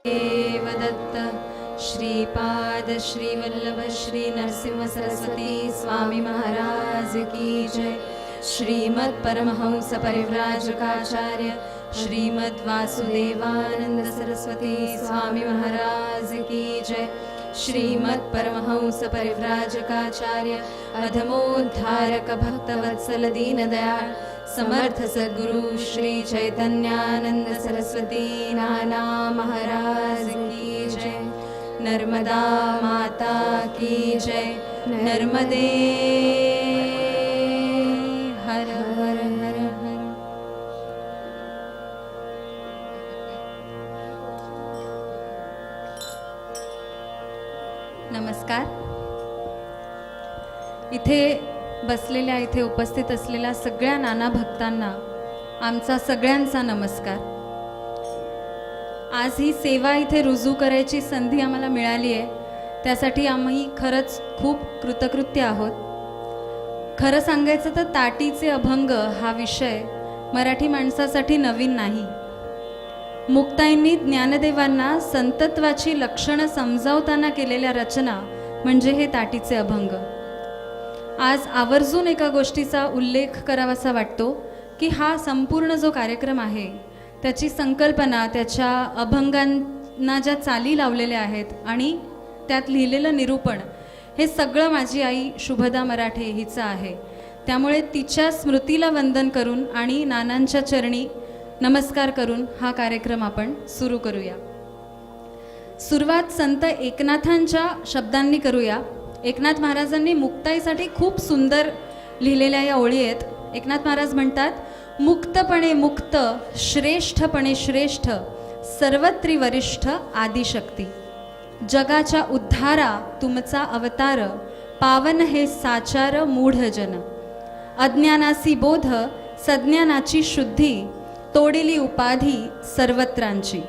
देवदत्त श्रीपाद श्रीवल्लभ श्री नरसिंह सरस्वती स्वामी महाराज की जय। श्रीमद् परमहंस परिव्राजकाचार्य श्रीमद् वासुदेवानंद सरस्वती स्वामी महाराज की जय। श्रीमद् परमहंस परिव्राजकाचार्य अधमोद्धारक भक्तवत्सल दीनदयाळ समर्थ सद्गुरु श्री चैतन्यानंद सरस्वती नाना महाराज की जय। नर्मदा माता की जय। नर्मदे हर हर हर हर। नमस्कार। इथे बसलेल्या, इथे उपस्थित असलेल्या सगळ्या नाना भक्तांना आमचा सगळ्यांचा नमस्कार। आज ही सेवा इथे रुजू करायची संधी आम्हाला मिळाली आहे, त्यासाठी आम्ही खरंच खूप कृतकृत्य आहोत। खरं सांगायचं तर ताटीचे अभंग हा विषय मराठी माणसासाठी नवीन नाही। मुक्ताईंनी ज्ञानदेवांना संतत्वाची लक्षणं समजावताना केलेल्या रचना म्हणजे हे ताटीचे अभंग। आज आवर्जून एका गोष्टीचा उल्लेख करावासा वाटतो की हा संपूर्ण जो कार्यक्रम आहे त्याची संकल्पना, त्याच्या अभंगांना ज्या चाली लावलेल्या आहेत आणि त्यात लिहिलेलं निरूपण हे सगळं माझी आई शुभदा मराठे हिचं आहे। त्यामुळे तिच्या स्मृतीला वंदन करून आणि नानांच्या चरणी नमस्कार करून हा कार्यक्रम आपण सुरू करूया। सुरुवात संत एकनाथांच्या शब्दांनी करूया। एकनाथ महाराजांनी मुक्ताईसाठी खूप सुंदर लिहिलेल्या या ओळी आहेत। एकनाथ महाराज म्हणतात, मुक्तपणे मुक्त, श्रेष्ठपणे श्रेष्ठ, सर्वत्री वरिष्ठ आदिशक्ती, जगाच्या उद्धारा तुमचा अवतार, पावन हे साचार मूढजन, अज्ञानासी बोध सज्ञानाची शुद्धी, तोडिली उपाधी सर्वत्रांची,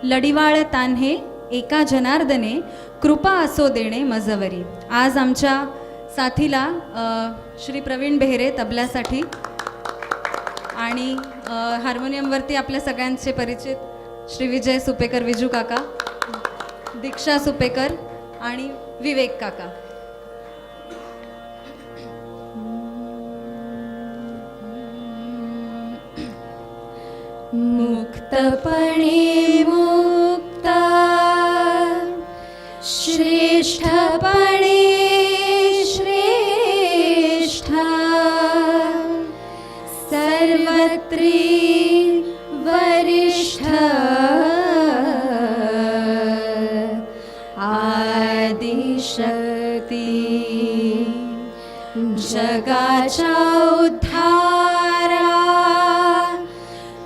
लढिवाळ तान्हे एका जनार्दने, कृपा असो देणे मजवरी। आज आमच्या साथीला श्री प्रवीण बेहरे तबल्यासाठी आणि हार्मोनियमवरती आपल्या सगळ्यांचे परिचित श्री विजय सुपेकर विजू काका, दीक्षा सुपेकर आणि विवेक काका। मुक्तपणे मुक्त, श्रेष्ठपणे श्रेष्ठ, सर्वत्री वरिष्ठ आदिशक्ती, जगाच्या उद्धारा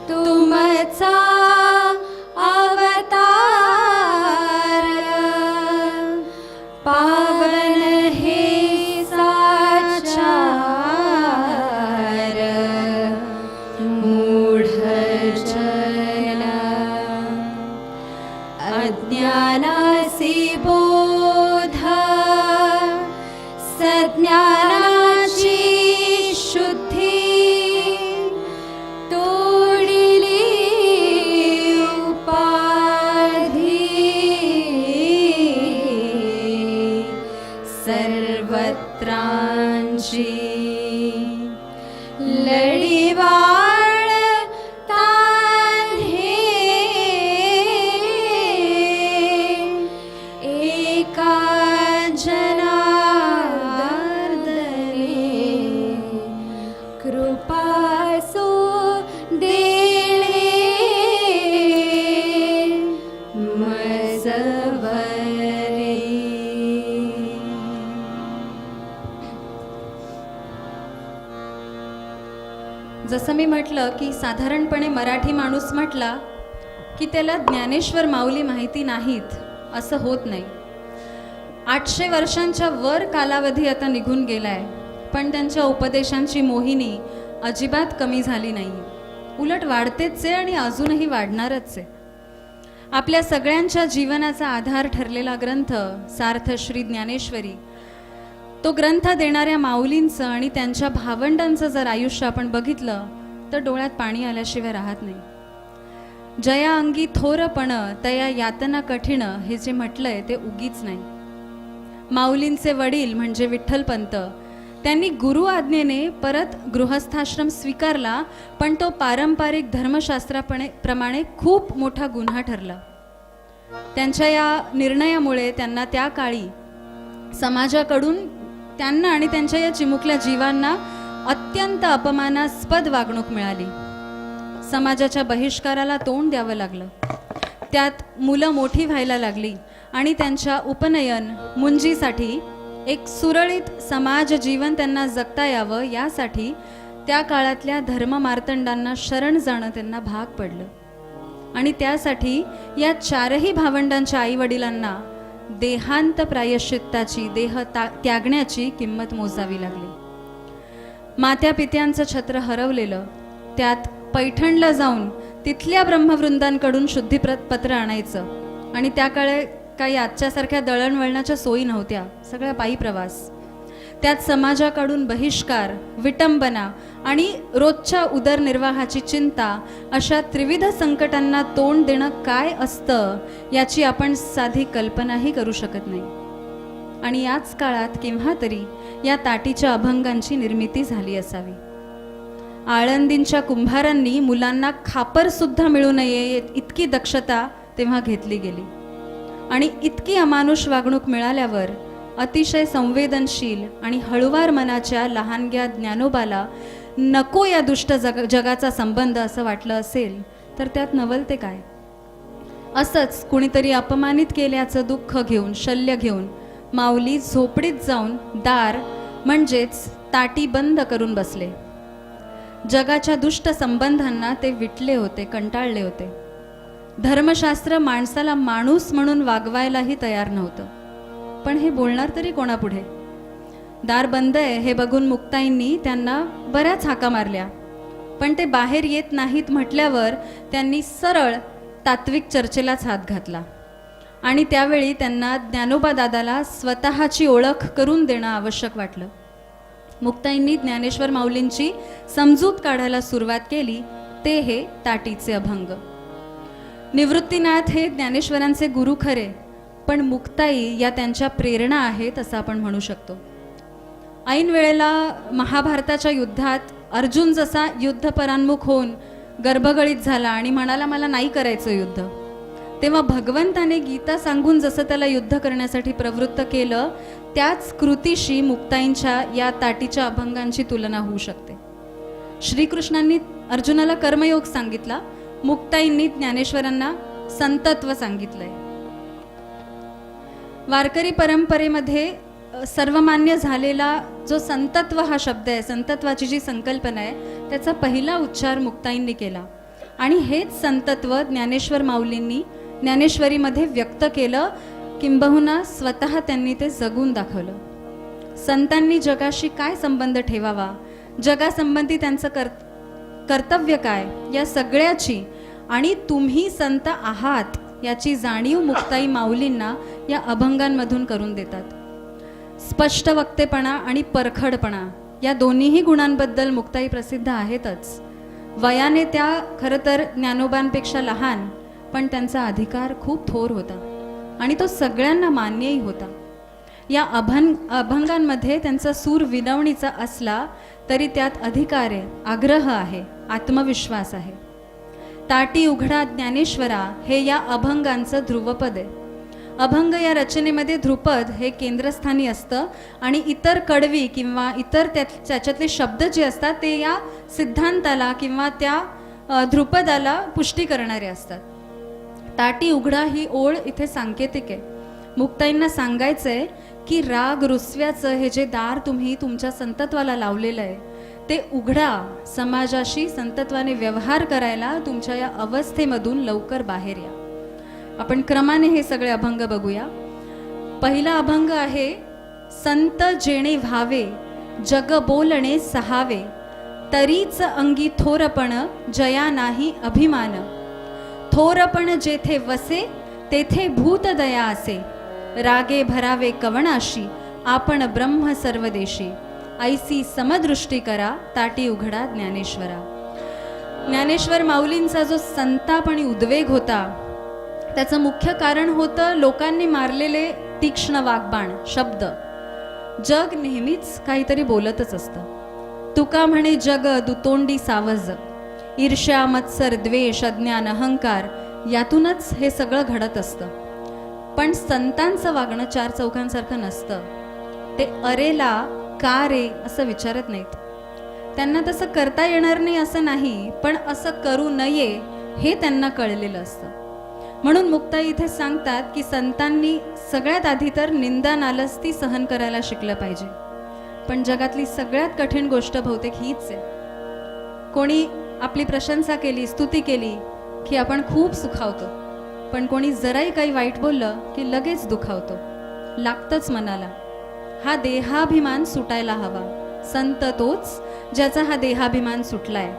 तुमचा अवतार, पावन हे साचार मूढजन, अज्ञानासी बोध सज्ञानाची शुद्धी, तोडिली उपाधी सर्वत्रांची, लढिवाळ तान्हे एका जनार्दने, कृपासो देणे मजवरी। जसं मी म्हटलं की साधारणपणे मराठी माणूस म्हटला की त्याला ज्ञानेश्वर माऊली माहिती नाहीत असं होत नाही। 800 वर्षांच्या वर कालावधी आता निघून गेलाय, पण त्यांच्या उपदेशांची मोहिनी अजिबात कमी झाली नाही, उलट वाढतेच आहे आणि अजूनही वाढणारच आहे। आपल्या सगळ्यांच्या जीवनाचा आधार ठरलेला ग्रंथ सार्थ श्री ज्ञानेश्वरी, तो ग्रंथ देणाऱ्या माऊलींचं आणि त्यांच्या भावंडांचं जर आयुष्य आपण बघितलं तर डोळ्यात पाणी आल्याशिवाय राहत नाही। जया अंगी थोरपण तया यातना कठीण, हे जे म्हटलंय ते उगीच नाही. माऊलींचे वडील म्हणजे विठ्ठलपंत, त्यांनी गुरु आज्ञेने परत गृहस्थाश्रम स्वीकारला, पण तो पारंपरिक धर्मशास्त्राप्रमाणे खूप मोठा गुन्हा ठरला. त्यांच्या या निर्णयामुळे त्यांना त्या काळी समाजाकडून त्यांना आणि त्यांच्या या चिमुकल्या जीवांना अत्यंत अपमानास्पद वागणूक मिळाली. समाजाच्या बहिष्काराला तोंड द्यावं लागलं. त्यात मुलं मोठी व्हायला लागली आणि त्यांच्या उपनयन मुंजीसाठी एक सुरळीत समाज जीवन त्यांना जगता यावं यासाठी त्या काळातल्या धर्ममार्तंडांना शरण जाणं त्यांना भाग पडलं. आणि त्यासाठी या चारही भावंडांच्या आईवडिलांना देहांत प्रायश्चित्ताची, त्यागण्याची किंमत मोजावी लागली. मात्या पित्यांचं छत्र हरवलेलं, त्यात पैठणला जाऊन तिथल्या ब्रह्मवृंदांकडून शुद्धीपत्र आणायचं. आणि त्या काळी काही आजच्यासारख्या दळणवळणाच्या सोयी नव्हत्या, सगळ्या पायी प्रवास. त्यात समाजाकडून बहिष्कार, विटंबना आणि रोजच्या उदरनिर्वाहाची चिंता, अशा त्रिविध संकटांना तोंड देणं काय असतं याची आपण साधी कल्पनाही करू शकत नाही. आणि याच काळात केव्हा तरी या ताटीच्या अभंगांची निर्मिती झाली असावी. आळंदींच्या कुंभारांनी मुलांना खापर सुद्धा मिळू नये इतकी दक्षता तेव्हा घेतली गेली. आणि इतकी अमानुष वागणूक मिळाल्यावर अतिशय संवेदनशील आणि हळुवार मनाच्या लहानग्या ज्ञानोबाला नको या दुष्ट जगाचा संबंध असं वाटलं असेल तर त्यात नवलते काय. असंच कुणीतरी अपमानित केल्याचं दुःख घेऊन, शल्य घेऊन माऊली झोपडीत जाऊन दार म्हणजेच ताटी बंद करून बसले. जगाच्या दुष्ट संबंधांना ते विटले होते, कंटाळले होते. धर्मशास्त्र माणसाला माणूस म्हणून वागवायलाही तयार नव्हतं. पण हे बोलणार तरी कोणापुढे. दार बंद आहे हे बघून मुक्ताईंनी त्यांना बऱ्याच हाका मारल्या, पण ते बाहेर येत नाहीत म्हटल्यावर त्यांनी सरळ तात्विक चर्चेलाच हात घातला. आणि त्यावेळी त्यांना ज्ञानोबा दादाला स्वतःची ओळख करून देणं आवश्यक वाटलं. मुक्ताईंनी ज्ञानेश्वर माऊलींची समजूत काढायला सुरुवात केली, ते हे ताटीचे अभंग. निवृत्तीनाथ हे ज्ञानेश्वरांचे गुरु खरे, पण मुक्ताई या त्यांच्या प्रेरणा आहेत असं आपण म्हणू शकतो. ऐन वेळेला महाभारताच्या युद्धात अर्जुन जसा युद्ध परान्मुख होऊन गर्भगळीत झाला आणि म्हणाला मला नाही करायचं युद्ध, तेव्हा भगवंताने गीता सांगून जसं त्याला युद्ध करण्यासाठी प्रवृत्त केलं, त्याच कृतीशी मुक्ताईंच्या या ताटीच्या अभंगांची तुलना होऊ शकते. श्रीकृष्णांनी अर्जुनाला कर्मयोग सांगितला, मुक्ताईंनी ज्ञानेश्वरांना संतत्व सांगितलंय. वारकरी परंपरेमध्ये सर्वमान्य झालेला जो संतत्व हा शब्द आहे, संतत्वाची जी संकल्पना आहे, त्याचा पहिला उच्चार मुक्ताईंनी केला. आणि हेच संतत्व ज्ञानेश्वर माऊलींनी ज्ञानेश्वरीमध्ये व्यक्त केलं, किंबहुना स्वतः त्यांनी ते जगून दाखवलं. संतांनी जगाशी काय संबंध ठेवावा, जगासंबंधी त्यांचं कर्तव्य काय, या सगळ्याची आणि तुम्ही संत आहात याची जाणीव मुक्ताई माऊलींना या अभंगांमधून करून देतात. स्पष्ट वक्तेपणा आणि परखडपणा या दोन्हीही गुणांबद्दल मुक्ताई प्रसिद्ध आहेतच. वयाने त्या खरं तर ज्ञानोबांपेक्षा लहान, पण त्यांचा अधिकार खूप थोर होता आणि तो सगळ्यांना मान्यही होता. या अभंगांमध्ये त्यांचा सूर विनवणीचा असला तरी त्यात अधिकार आहे, आग्रह आहे, आत्मविश्वास आहे. ताटी उघडा ज्ञानेश्वरा हे या अभंगांचं ध्रुवपद आहे. अभंग या रचनेमध्ये ध्रुपद हे केंद्रस्थानी असतं आणि इतर कडवी किंवा इतर त्याच्यातले शब्द जे असतात ते या सिद्धांताला किंवा त्या ध्रुपदाला पुष्टी करणारे असतात. ताटी उघडा ही ओळ इथे सांकेतिक आहे. मुक्ताईंना सांगायचंय की राग रुसव्याचं हे जे दार तुम्ही तुमच्या संतत्वाला लावलेलं आहे ते उघडा. समाजाशी संतत्वाने व्यवहार करायला तुमच्या या अवस्थेमधून लवकर बाहेर या. आपण क्रमाने हे सगळे अभंग बघूया. पहिला अभंग आहे, संत जेणे व्हावे जग बोलणे सहावे, तरीच अंगी थोरपण जया नाही अभिमान. थोरपण जेथे वसे तेथे भूत दया असे, रागे भरावे कवणाशी आपण ब्रह्म सर्वदेशी. ऐसी समदृष्टी करा ताटी उघडा ज्ञानेश्वरा. ज्ञानेश्वर माऊलींचा जो संताप आणि उद्वेग होता त्याचं मुख्य कारण होतं लोकांनी मारलेले तीक्ष्ण वाग्बाण शब्द. जग नेहमीच काहीतरी बोलतच असतं. तुका म्हणे जग दुतोंडी सावज, ईर्ष्या मत्सर द्वेष अज्ञान अहंकार यातूनच हे सगळं घडत असतं. पण संतांचं वागणं चार चौकांसारखं नसतं. ते अरेला का रे असं विचारत नाहीत. त्यांना तसं करता येणार नाही असं नाही, पण असं करू नये हे त्यांना कळलेलं असतं. म्हणून मुक्ताई इथे सांगतात की संतांनी सगळ्यात आधी तर निंदा नालस्ती सहन करायला शिकलं पाहिजे. पण जगातली सगळ्यात कठीण गोष्ट बहुतेक हीच आहे. कोणी आपली प्रशंसा केली, स्तुती केली की आपण खूप सुखावतो, पण कोणी जराही काही वाईट बोललं की लगेच दुखावतो, लागतंच मनाला. हा देहाभिमान सुटायला हवा. संत तोच ज्याचा हा देहाभिमान सुटलाय.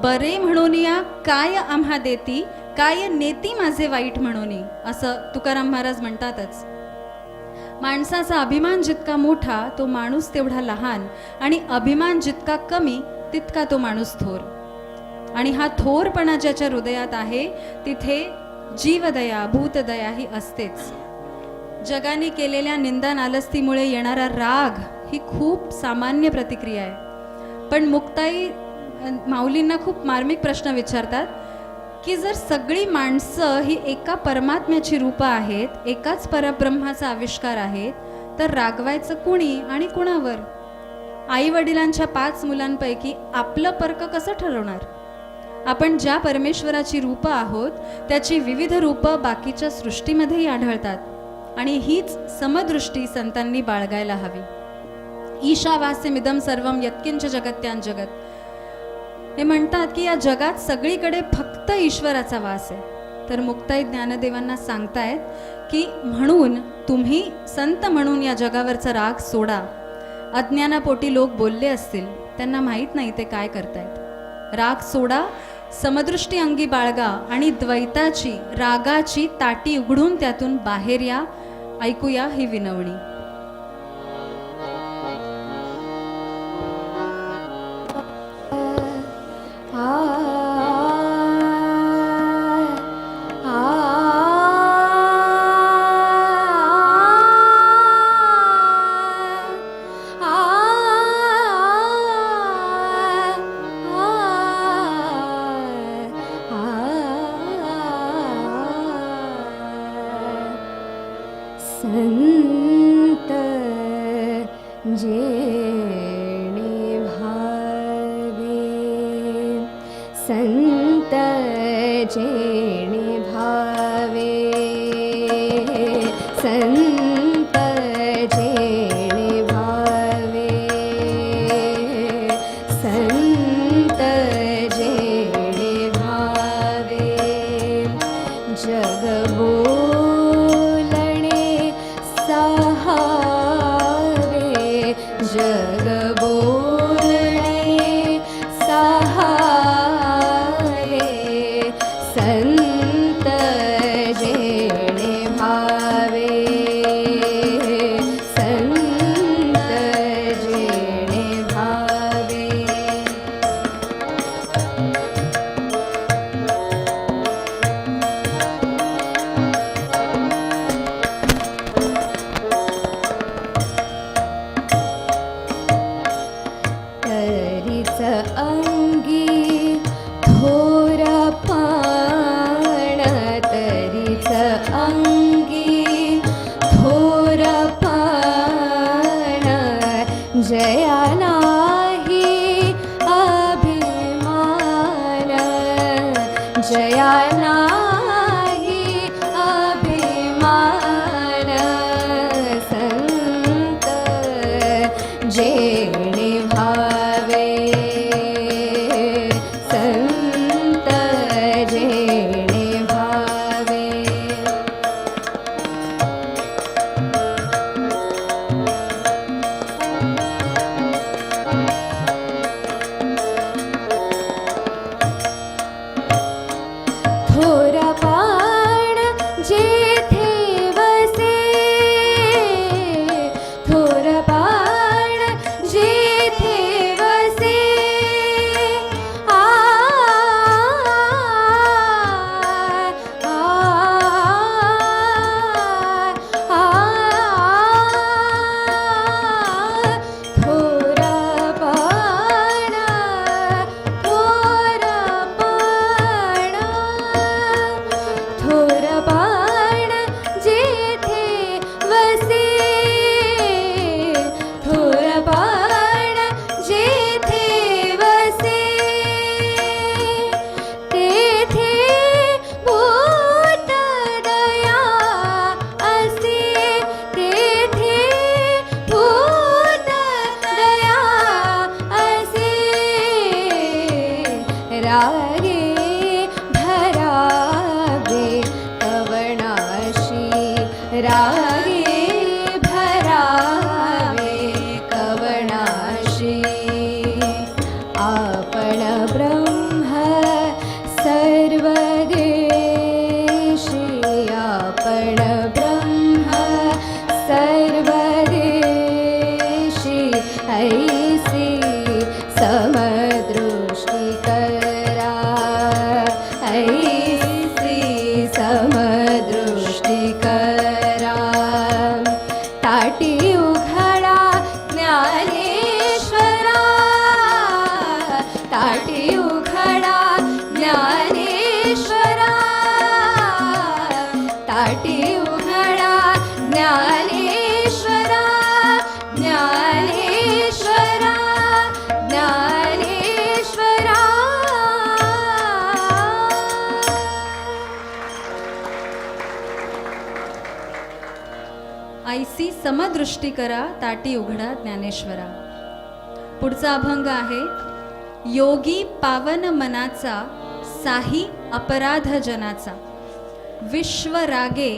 बरे म्हणून या काय आम्हा देती, काय नेती माझे वाईट म्हणून, असं तुकाराम महाराज म्हणतातच. माणसाचा अभिमान जितका मोठा तो माणूस तेवढा लहान, आणि अभिमान जितका कमी तितका तो माणूस थोर. आणि हा थोरपणा ज्याच्या हृदयात आहे तिथे जीवदया भूतदया ही असतेच. जगाने केलेल्या निंदा नालस्तीमुळे येणारा राग ही खूप सामान्य प्रतिक्रिया आहे. पण मुक्ताई माऊलींना खूप मार्मिक प्रश्न विचारतात की जर सगळी माणसं ही एका परमात्म्याची रूपं आहेत, एकाच परब्रह्माचा आविष्कार आहेत, तर रागवायचं कुणी आणि कुणावर? आई वडिलांच्या 5 मुलांपैकी आपलं पर्क कसं ठरवणार? आपण ज्या परमेश्वराची रूपं आहोत त्याची विविध रूपं बाकीच्या सृष्टीमध्येही आढळतात. आणि हीच समदृष्टी संतांनी बाळगायला हवी. ईशावास्यमिदं सर्वं यत्किंच जगत्यां जगत. हे म्हणतात की या जगात सगळीकडे फक्त ईश्वराचा वास आहे. तर मुक्ताई ज्ञानदेवांना सांगतायत की म्हणून तुम्ही संत म्हणून या जगावरचा राग सोडा. अज्ञानापोटी लोक बोलले असतील, त्यांना माहीत नाही ते काय करतायत. राग सोडा, समदृष्टी अंगी बाळगा आणि द्वैताची रागाची ताटी उघडून त्यातून बाहेर या. ऐकूया ही विनवणी. संत जेणे भावे, संत जेणे भावे, संत जेणे भावे, संत जेणे भावे. जग बोलणे सहावे, जग बोलणे सहावे, संत जेणे भावे, संत जेणे भावे. ब्रह्म सर्वदेशी ऐसी समदृष्टी करा, ऐसी समदृष्टी करा. ताटी उघडा ज्ञानेश्वरा, ताटी उघडा ज्ञानेश्वरा, ताटी उघडा ज्ञानेश्वरा, ज्ञानेश्वरा, ज्ञानेश्वरा. ऐसी समदृष्टी करा, ताटी उघडा ज्ञानेश्वरा. पुढचा अभंग आहे, योगी पावन मनाचा, साही अपराध जनाचा. विश्व रागे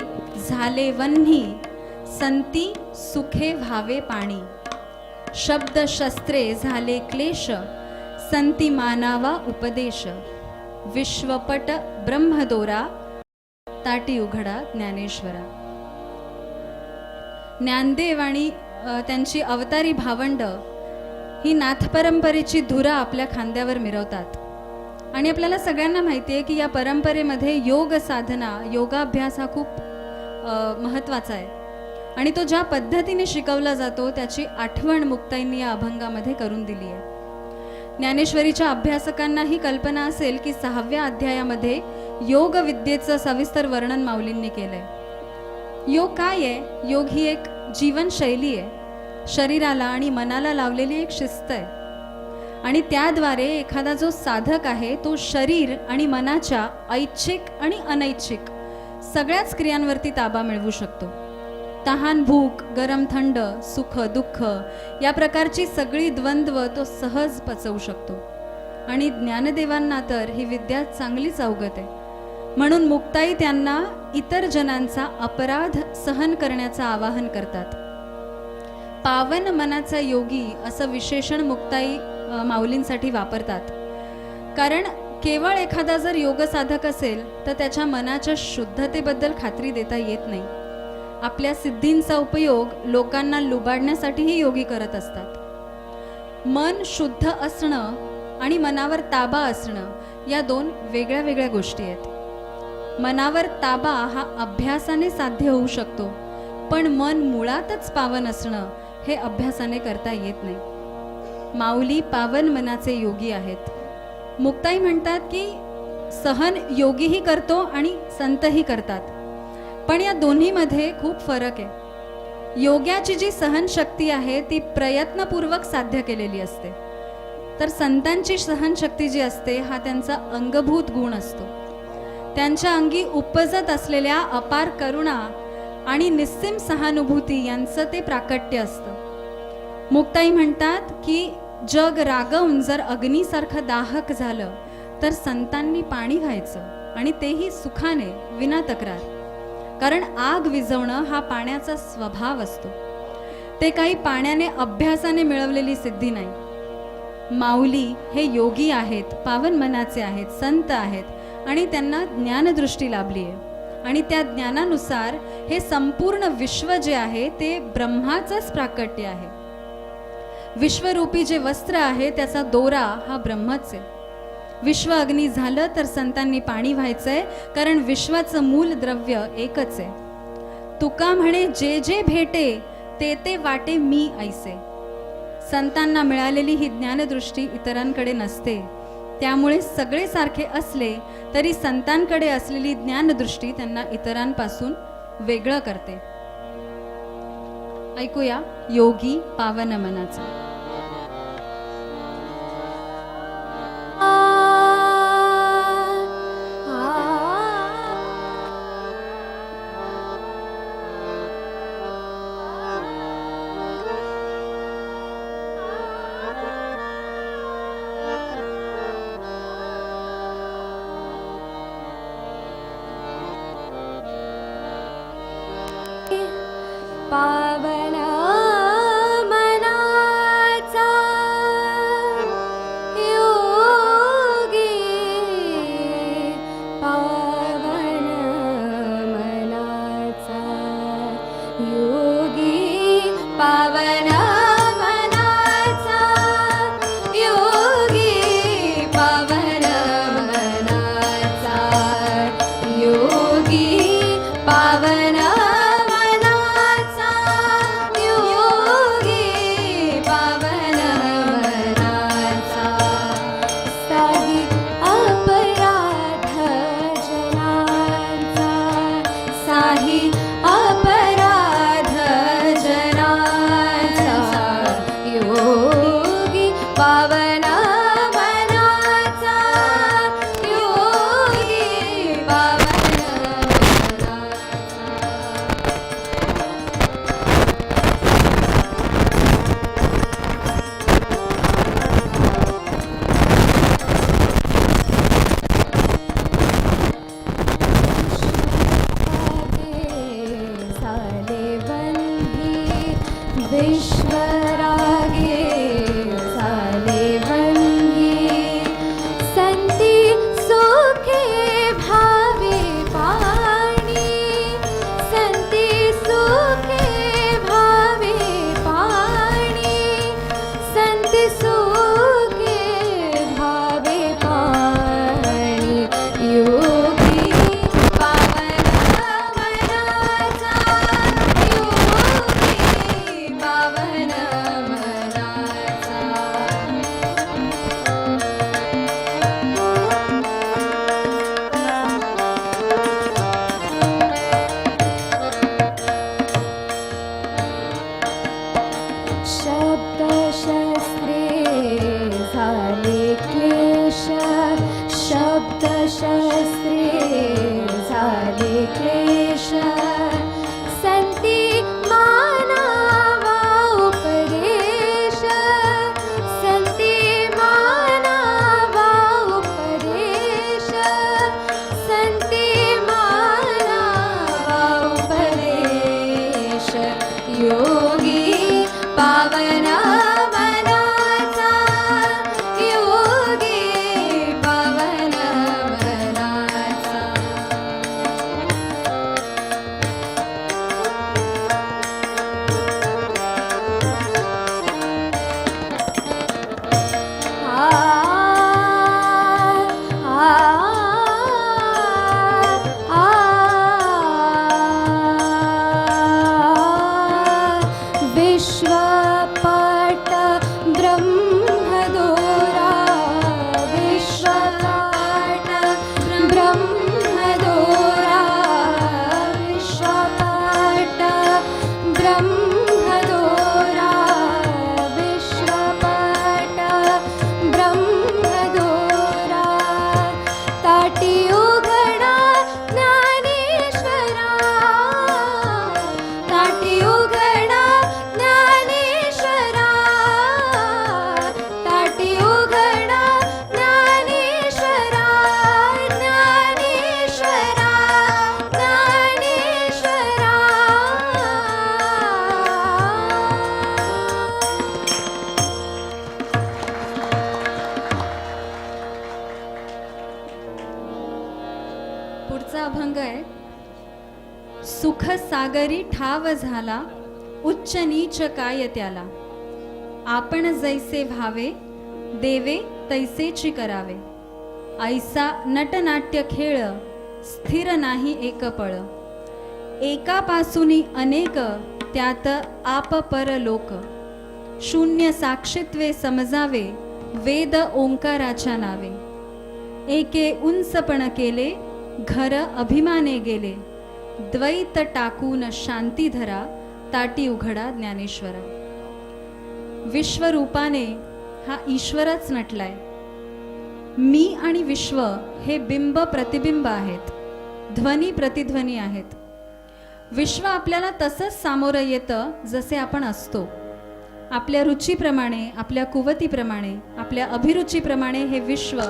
झाले वन्ही, संती सुखे व्हावे पाणी. शब्द शस्त्रे झाले क्लेश, संती मानावा उपदेश. विश्वपट ब्रह्मदोरा, ताटी उघडा ज्ञानेश्वरा. ज्ञानदेव आणि त्यांची अवतारी भावंड ही नाथ परंपरेची धुरा आपल्या खांद्यावर मिरवतात. आणि आपल्याला सगळ्यांना माहिती आहे की या परंपरेमध्ये योग साधना, योगाभ्यास हा खूप महत्त्वाचा आहे. आणि तो ज्या पद्धतीने शिकवला जातो त्याची आठवण मुक्ताईंनी या अभंगामध्ये करून दिली आहे. ज्ञानेश्वरीच्या अभ्यासकांना ही कल्पना असेल की 6व्या अध्यायामध्ये योग विद्येचं सविस्तर वर्णन माऊलींनी केलंय. योग काय आहे? योग ही एक जीवनशैली आहे, शरीराला आणि मनाला लावलेली एक शिस्त आहे. आणि त्याद्वारे एखादा जो साधक आहे तो शरीर आणि मनाच्या ऐच्छिक आणि अनैच्छिक सगळ्याच क्रियांवरती ताबा मिळवू शकतो. तहान भूक, गरम थंड, सुख दुःख या प्रकारची सगळी द्वंद्व तो सहज पचवू शकतो. आणि ज्ञानदेवांना तर ही विद्या चांगलीच अवगत आहे. म्हणून मुक्ताई त्यांना इतर जनांचा अपराध सहन करण्याचं आवाहन करतात. पावन मनाचा योगी असं विशेषण मुक्ताई माऊलींसाठी वापरतात. कारण केवळ एखादा जर योग साधक असेल तर त्याच्या मनाच्या शुद्धतेबद्दल खात्री देता येत नाही. आपल्या सिद्धींचा उपयोग लोकांना लुबाडण्यासाठीही योगी करत असतात. मन शुद्ध असणं आणि मनावर ताबा असणं या दोन वेगळ्या वेगळ्या गोष्टी आहेत. मनावर ताबा हा अभ्यासाने साध्य होऊ शकतो, पण मन मुळातच पावन असणं हे अभ्यासाने करता येत नाही. माऊली पावन मनाचे योगी आहेत. मुक्ताई म्हणतात की सहन योगीही करतो आणि संतही करतात, पण या दोन्हीमध्ये खूप फरक आहे. योग्याची जी सहनशक्ती आहे ती प्रयत्नपूर्वक साध्य केलेली असते, तर संतांची सहनशक्ती जी असते हा त्यांचा अंगभूत गुण असतो. त्यांच्या अंगी उपजत असलेल्या अपार करुणा आणि निस्सीम सहानुभूती यांचं ते प्राकट्य असतं. मुक्ताई म्हणतात की जग रागवून जर अग्नीसारखं दाहक झालं तर संतांनी पाणी घ्यायचं, आणि तेही सुखाने, विना तक्रार. कारण आग विझवणं हा पाण्याचा स्वभाव असतो. ते काही पाण्याने अभ्यासाने मिळवलेली सिद्धी नाही. माऊली हे योगी आहेत, पावन मनाचे आहेत, संत आहेत, आणि त्यांना ज्ञानदृष्टी लाभली आहे. आणि त्या ज्ञानानुसार हे संपूर्ण विश्व जे आहे ते ब्रह्माचंच प्राकट्य आहे. विश्वरूपी जे वस्त्र आहे त्याचा दोरा हा ब्रह्मच आहे. विश्व अग्नी झालं तर संतांनी पाणी व्हायचंय, कारण विश्वाचं मूल द्रव्य एकच आहे. तुका म्हणे जे जे भेटे ते ते वाटे मी ऐसे. संतांना मिळालेली ही ज्ञानदृष्टी इतरांकडे नसते. त्यामुळे सगळे सारखे असले तरी संतांकडे असलेली ज्ञानदृष्टी त्यांना इतरांपासून वेगळं करते. ऐकूया योगी पावन मनाचा. पावन मनाचा योगी, पावन मनाचा पावन मनाचा योगी पावन मनाचा साही अपराध जनाचा साही अपराध जनाचा योगी पावन मनाचा योगी पावन मनाचा साले बंधी विश्वरागे साले बंधी संती सुखे भावे पाणी संती सुखे भावे पाणी संती सुखे भावे पाणी योगी पावन मनाचा योगी पावन मनाचा शब्दशस्त्रे झाले क्लेश शब्दशस्त्रे झाले क्लेश संती मानावा उपदेश संती मानावा उपदेश संती मानावा उपदेश योगी पावन मनाचा योगी पावन मनाचा विश्वपट ब्रह्मदोरा विश्वपट ब्रह्मदोरा विश्वपट ब्रह्मदोरा विश्वपट ब्रह्मदोरा ताटी उघडा ज्ञानेश्वरा ताटी उघडा ज्ञानेश्वरा ताटी उघडा ज्ञानेश्वरा ज्ञानेश्वरा ज्ञानेश्वरा पुढचा अभंग आहे. सुख सागरी ठाव झाला उच्च नीच काय त्याला आपण जैसे भावे देवे तैसेची करावे ऐसा नटनाट्य खेळ स्थिर नाही एक पळ एकापासूनी अनेक त्यात आप पर लोक शून्य साक्षित्वे समजावे वेद ओंकाराच्या नावे एके उंचपण केले घर अभिमाने गेले द्वैत टाकून शांती धरा ताटी उघडा ज्ञानेश्वरा. विश्वरूपाने हा ईश्वरच नटलाय. मी आणि विश्व हे बिंब प्रतिबिंब आहेत, ध्वनी प्रतिध्वनी आहेत. विश्व आपल्याला तसंच सामोरं येतं जसे आपण असतो. आपल्या रुचीप्रमाणे, आपल्या कुवतीप्रमाणे, आपल्या अभिरुचीप्रमाणे हे विश्व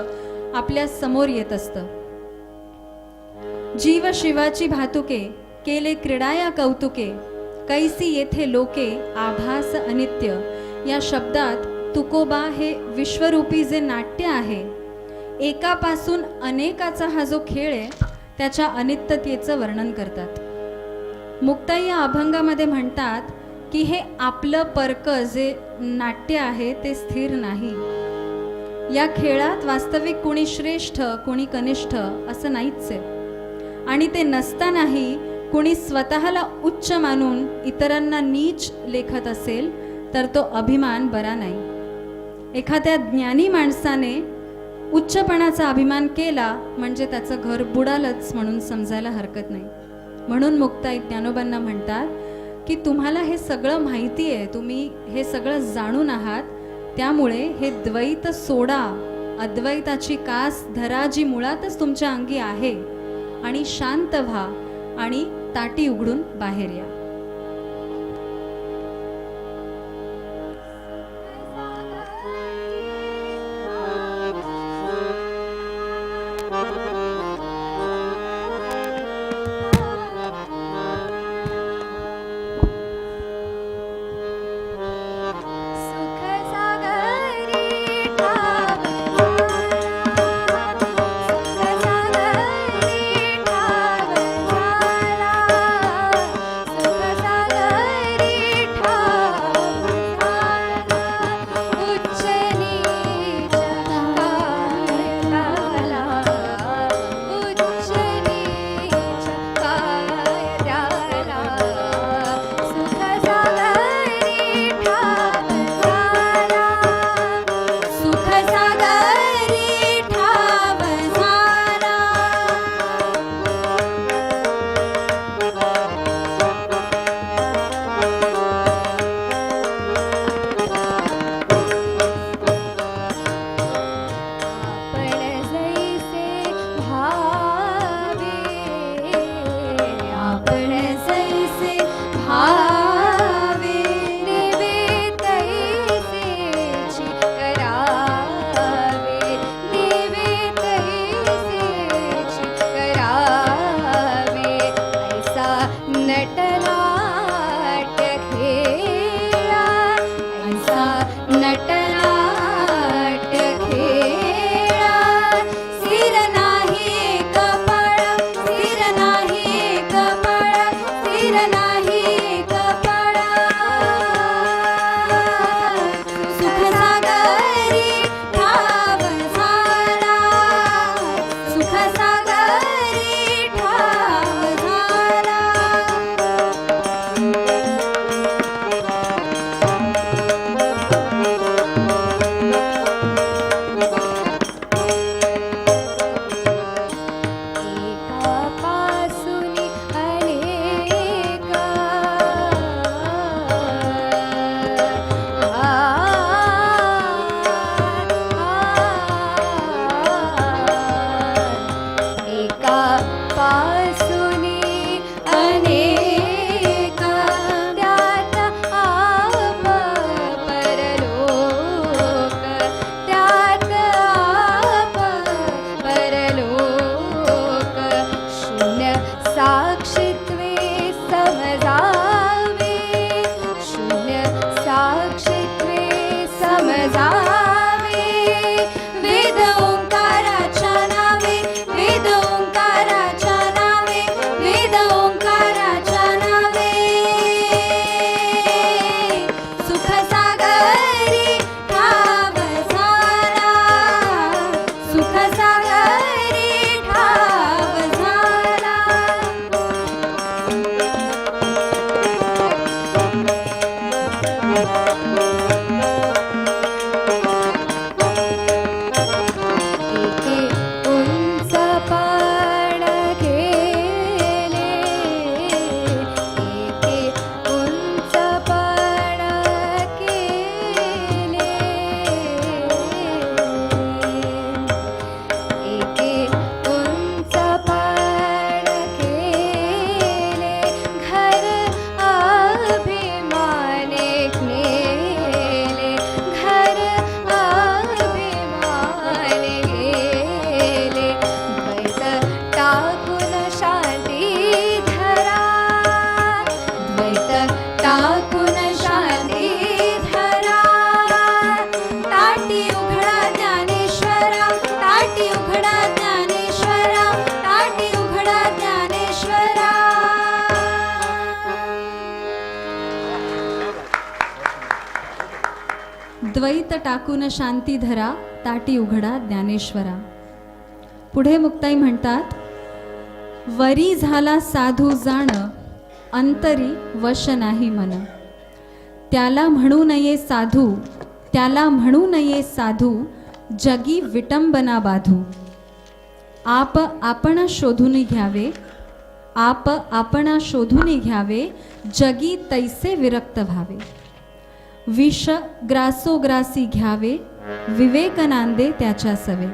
आपल्या समोर येत असतं. जीव शिवाची भातुके केले क्रीडाया कौतुके कैसी येथे लोके आभास अनित्य. या शब्दात तुकोबा हे विश्वरूपी जे नाट्य आहे, एकापासून अनेकाचा हा जो खेळ आहे, त्याच्या अनित्यतेचं वर्णन करतात. मुक्ताई या अभंगामध्ये म्हणतात की हे आपलं परक जे नाट्य आहे ते स्थिर नाही. या खेळात वास्तविक कुणी श्रेष्ठ कुणी कनिष्ठ असं नाहीच आहे. आणि ते नसतानाही कुणी स्वतःला उच्च मानून इतरांना नीच लेखत असेल तर तो अभिमान बरा नाही. एखाद्या ज्ञानी माणसाने उच्चपणाचा अभिमान केला म्हणजे त्याचं घर बुडालच म्हणून समजायला हरकत नाही. म्हणून मुक्ताई ज्ञानोबांना म्हणतात की तुम्हाला हे सगळं माहिती आहे, तुम्ही हे सगळं जाणून आहात, त्यामुळे हे द्वैत सोडा, अद्वैताची कास धरा जी मुळातच तुमच्या अंगी आहे, आणि शांत व्हा आणि ताटी उघडून बाहेर या. सुख सागरी ठाव सुख सागरी ठाव झाला सुख सागरी ठाव झाला उच्च नीच कायला उच्च नीच कायला सुख सागरी ठाव झाला सुख सागरी ठाव झाला आपण जैसे भावे आपण जैसे भावे देवे तैसेची करावे देवे तैसेची करावे ऐसा नटनाट खेळा ऐसा नटनाट खेळा स्थिर नाही कपाळ स्थिर नाही कपाळ स्थिर नाही कपाळ सुख सागरी ठाव झाला सुख सागरी ठाव झाला एकापासूनी अनेक एकापासूनी अनेक त्यात आप परलोक त्यात आप परलोक शून्य साक्षित्वे समजावे शून्य साक्षित्वे समजावे वेद ओंकाराच्या नावे वेद ओंकाराच्या नावे वेद ओंकाराच्या नावे सुख सागरी ठाव झाला सुख सागरी ठाव झाला एके उंच पण गेले एके उंच पण केले एके उंच पण केले घर अभिमाने नेले घर अभिमाने गेले द्वैत टाकून शांती धरा द्वैत टाकून शांती धरा ताटी उघडा ज्ञानेश्वरा ताटी उघडा ज्ञानेश्वरा ताटी उघडा ज्ञानेश्वरा द्वैत टाकून शांती धरा ताटी उघडा ज्ञानेश्वरा. पुढे मुक्ताई म्हणतात वरी झाला साधू जाण, अंतरी वश नाही मन. त्याला म्हणू नये साधू, त्याला म्हणू नये साधू, जगी विटंबना बाधू. आप आपणा शोधून घ्यावे, आप आपणा शोधून घ्यावे, जगी तैसे विरक्त व्हावे. विष ग्रासोग्रासी घ्यावे, विवेक नांदे त्याच्या सवे.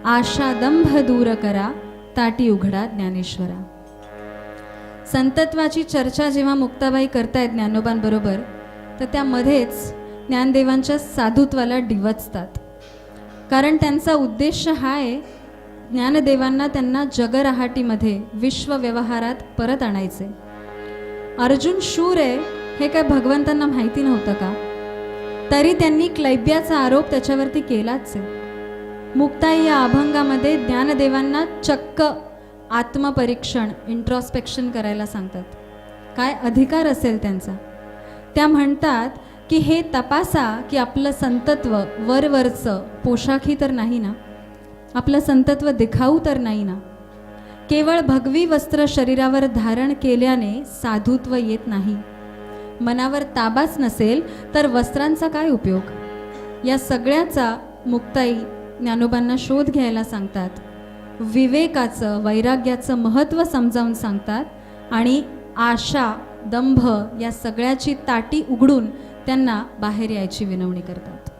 आशा दंभ दूर करा, ताटी उघडा ज्ञानेश्वरा. संतत्वाची चर्चा जेव्हा मुक्ताबाई करतायत ज्ञानोबांबरोबर, तर त्यामध्येच ज्ञानदेवांच्या साधुत्वाला डिवचतात. कारण त्यांचा उद्देश हा आहे, ज्ञानदेवांना त्यांना जगरहाटीमध्ये विश्वव्यवहारात परत आणायचे. अर्जुन शूर आहे हे काय भगवंतांना माहिती नव्हतं का? तरी त्यांनी क्लैब्याचा आरोप त्याच्यावरती केलाच आहे. मुक्ताई या अभंगामध्ये ज्ञानदेवांना चक्क आत्मपरीक्षण, इंट्रॉस्पेक्शन करायला सांगतात. काय अधिकार असेल त्यांचा? त्या म्हणतात की हे तपासा की आपलं संतत्व वरवरचं पोशाखी तर नाही ना, आपलं संतत्व दिखाऊ तर नाही ना. केवळ भगवी वस्त्र शरीरावर धारण केल्याने साधुत्व येत नाही. मनावर ताबाच नसेल तर वस्त्रांचा काय उपयोग? या सगळ्याचा मुक्ताई ज्ञानोबांना शोध घ्यायला सांगतात. विवेकाचं, वैराग्याचं महत्त्व समजावून सांगतात आणि आशा, दंभ या सगळ्याची ताटी उघडून त्यांना बाहेर यायची विनवणी करतात.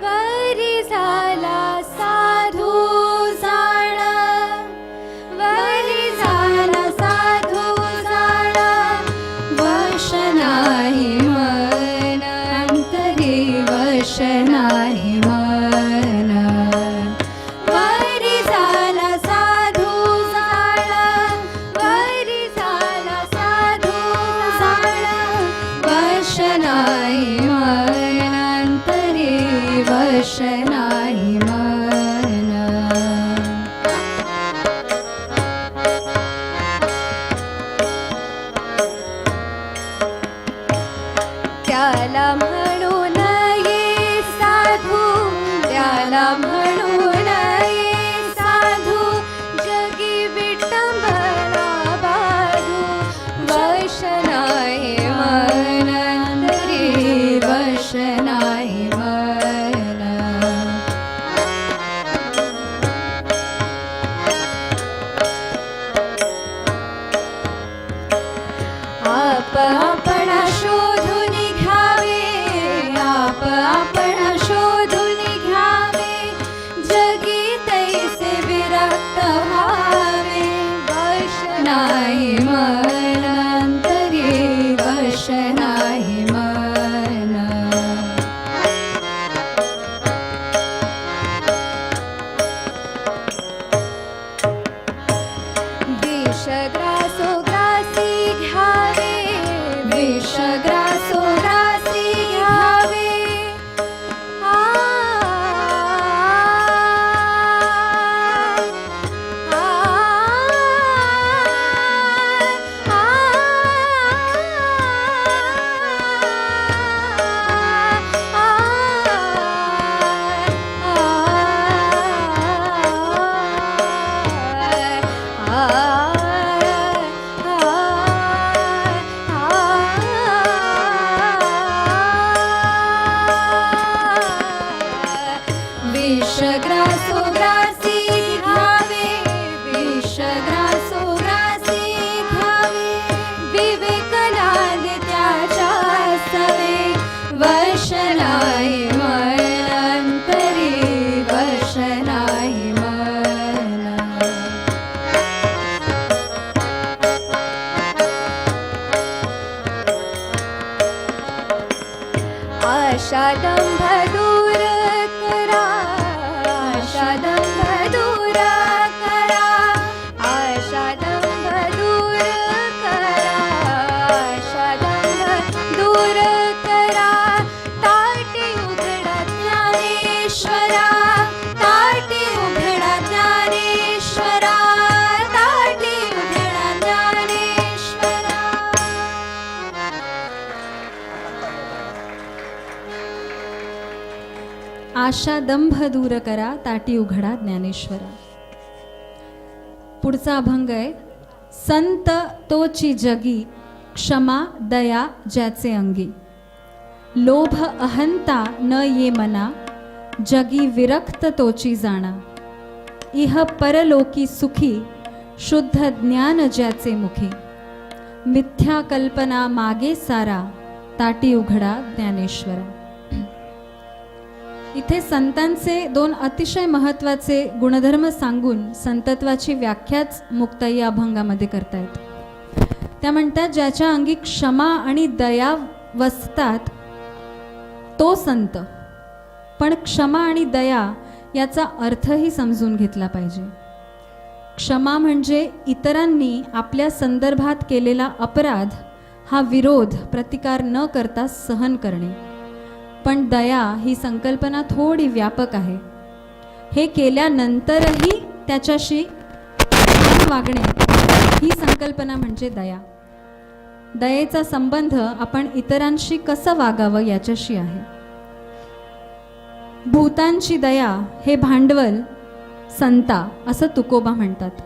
वरी झाला साधू जाण, वरी झाला साधू जाण, वश नाही मन, अंतरी वश नाही मन. वरी झाला साधू जाण, वरी झाला साधू जाण, वश नाही मन, अंतरी वश नाही मन. त्याला म्हणू नये साधू, त्याला म्हणू नये साधू, जगी विटंबना बाधू. वश नाही मन, अंतरी वश नाही मन. आप आपणा शोधून घ्यावे, आप आपणा शोधून घ्यावे, जगी तैसे विरक्त व्हावे. वश नाही मन, अंतरी वश नाही मन. विष ग्रासोग्रासी घ्यावे, विष ग्रासोग्रासी घ्यावे. आ, आ, विष ग्रासोग्रासी घ्यावे, विष ग्रासोग्रासी घ्यावे, विवेक नांदे त्याच्या सवे. वश नाही मन, अंतरी वश नाही मन. आशा दंभ दूर करा, आशा दंभ दूर करा, आशा दंभ दूर करा, ताटी उघडा ज्ञानेश्वरा. पुढचा अभंग आहे. संत तोची जगी, क्षमा दया ज्याचे अंगी. लोभ अहंता न ये मना, जगी विरक्त तोची जाणा. इह परलोकी सुखी, शुद्ध ज्ञान ज्याचे मुखी. मिथ्या कल्पना मागे सारा, ताटी उघडा ज्ञानेश्वरा. इथे संतांचे दोन अतिशय महत्त्वाचे गुणधर्म सांगून संतत्वाची व्याख्याच मुक्ताई या अभंगामध्ये करतायत. त्या म्हणतात, ज्याच्या अंगी क्षमा आणि दया वसतात तो संत. पण क्षमा आणि दया याचा अर्थही समजून घेतला पाहिजे. क्षमा म्हणजे इतरांनी आपल्या संदर्भात केलेला अपराध हा विरोध प्रतिकार न करता सहन करणे. पण दया ही संकल्पना थोडी व्यापक आहे. हे केल्यानंतरही त्याच्याशी वागणे ही संकल्पना म्हणजे दया. दयेचा संबंध आपण इतरांशी कसं वागावं याच्याशी आहे. भूतांची दया हे भांडवल संता असं तुकोबा म्हणतात.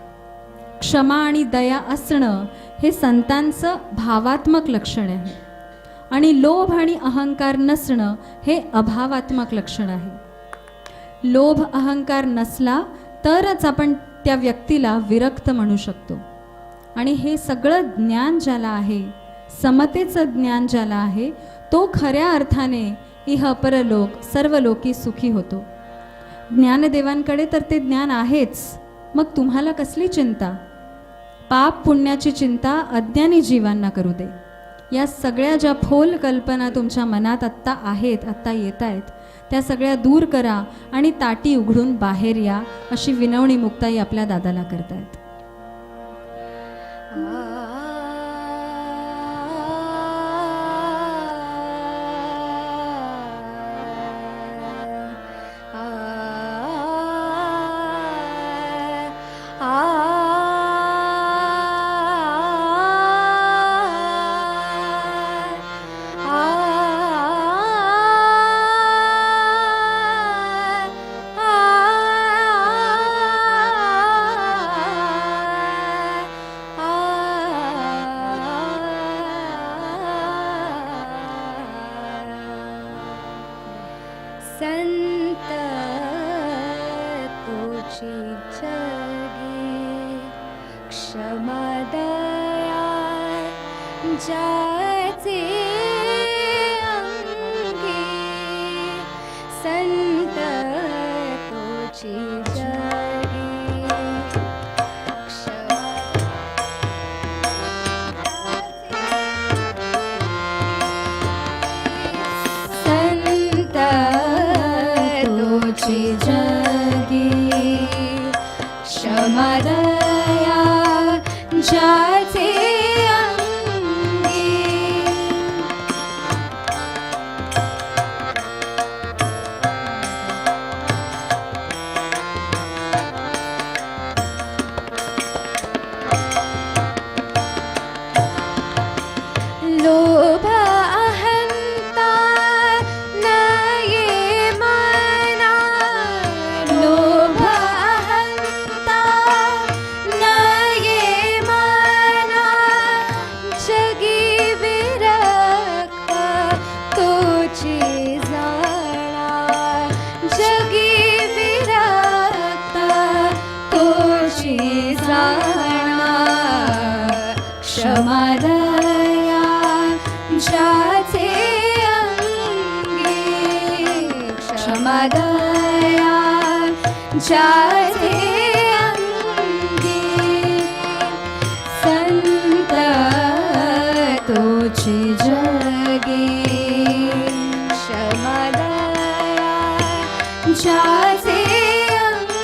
क्षमा आणि दया असणं हे संतांचं भावात्मक लक्षण आहे. आणि लोभ आणि अहंकार नसणं हे अभावात्मक लक्षण आहे. लोभ अहंकार नसला तरच आपण त्या व्यक्तीला विरक्त म्हणू शकतो. आणि हे सगळं ज्ञान ज्याला आहे, समतेचं ज्ञान ज्याला आहे, तो खऱ्या अर्थाने इह परलोक सर्व लोकी सुखी होतो. ज्ञानदेवांकडे तर ते ज्ञान आहेच, मग तुम्हाला कसली चिंता. पाप पुण्याची चिंता अज्ञानी जीवांना करू दे. या सगळ्या ज्या फोल कल्पना तुमच्या मनात आत्ता आहेत, आत्ता येत आहेत, त्या सगळ्या दूर करा आणि ताटी उघडून बाहेर या, अशी विनवणी मुक्ताई आपल्या दादाला करतायत. संत तुझी जगी, क्षमा दया ज्याचे अंगी. संत तुझी जगी, क्षमा संत तुझी जगी, क्षमा दया ज्याचे अंगी. लोभ अहंता न ये मना. लोभ अहंता न ये मना, जगी विरक्त तुझी जाणा. जगी विरक्त तुझी जाणा. क्षमा दया ज्याचे अंगी, क्षमा दया ज्याचे अंगी. संत तुझी जगी, क्षमा दया ज्याचे अंगी.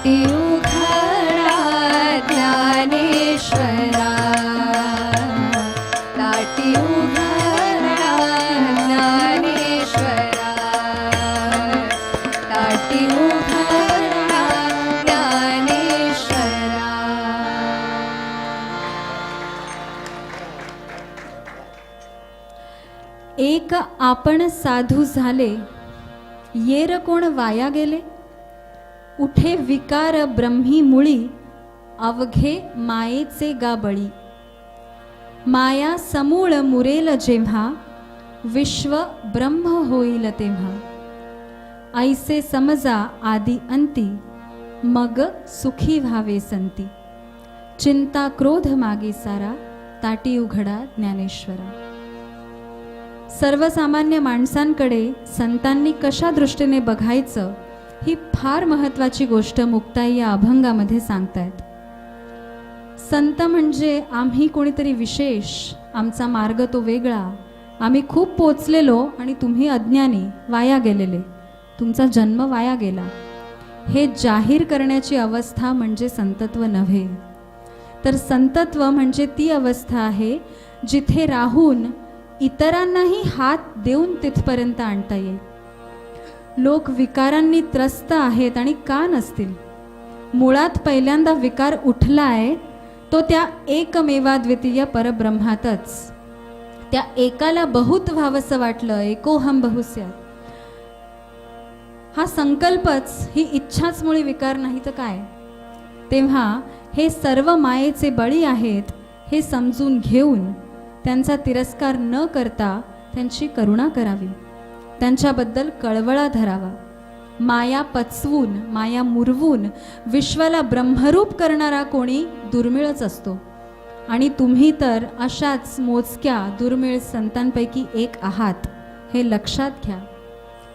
ताटी उघडा ज्ञानेश्वरा, ताटी उघडा ज्ञानेश्वरा, ताटी उघडा ज्ञानेश्वरा. एक आपण साधू झाले, येर कोण वाया गेले. उठे विकार ब्रह्मी मुळी, अवघे मायेचे गाबळी. माया समूळ मुरेल जेव्हा, विश्व ब्रह्म होईल तेव्हा. ऐसे समजा आदि अंती, मग सुखी व्हावे संती. चिंता क्रोध मागे सारा, ताटी उघडा ज्ञानेश्वरा. सर्वसामान्य माणसांकडे संतांनी कशा दृष्टीने बघायचं, ही फार महत्त्वाची गोष्ट मुक्ताई या अभंगामध्ये सांगतायत. संत म्हणजे आम्ही कोणीतरी विशेष, आमचा मार्ग तो वेगळा, आम्ही खूप पोचलेलो आणि तुम्ही अज्ञानी, वाया गेलेले, तुमचा जन्म वाया गेला, हे जाहीर करण्याची अवस्था म्हणजे संतत्व नव्हे. तर संतत्व म्हणजे ती अवस्था आहे जिथे राहून इतरांनाही हात देऊन तिथपर्यंत आणता येईल. लोक विकारांनी त्रस्त आहेत आणि का नसतील. मुळात पहिल्यांदा विकार उठलाय तो त्या एकमेवाद्वितीय परब्रह्मातच. त्या एकाला बहुत व्हावंसं वाटलं, एकोहम बहुस्यात. हा संकल्पच, ही इच्छाच मुळे विकार नाही तर काय. तेव्हा हे सर्व मायेचे बळी आहेत हे समजून घेऊन त्यांचा तिरस्कार न करता त्यांची करुणा करावी, त्यांच्याबद्दल कळवळा धरावा. माया पचवून, माया मुरवून विश्वाला ब्रह्मरूप करणारा कोणी दुर्मिळच असतो. आणि तुम्ही तर अशाच मोजक्या दुर्मिळ संतांपैकी एक आहात, हे लक्षात घ्या.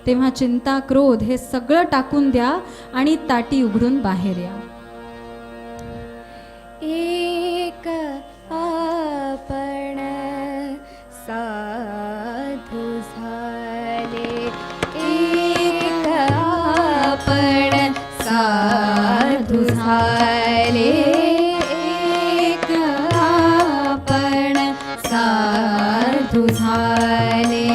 तेव्हा चिंता क्रोध हे सगळं टाकून द्या आणि ताटी उघडून बाहेर या. एक आपण साधू झाले, एक आपण साधू झाले, एक आपण साधू झाले.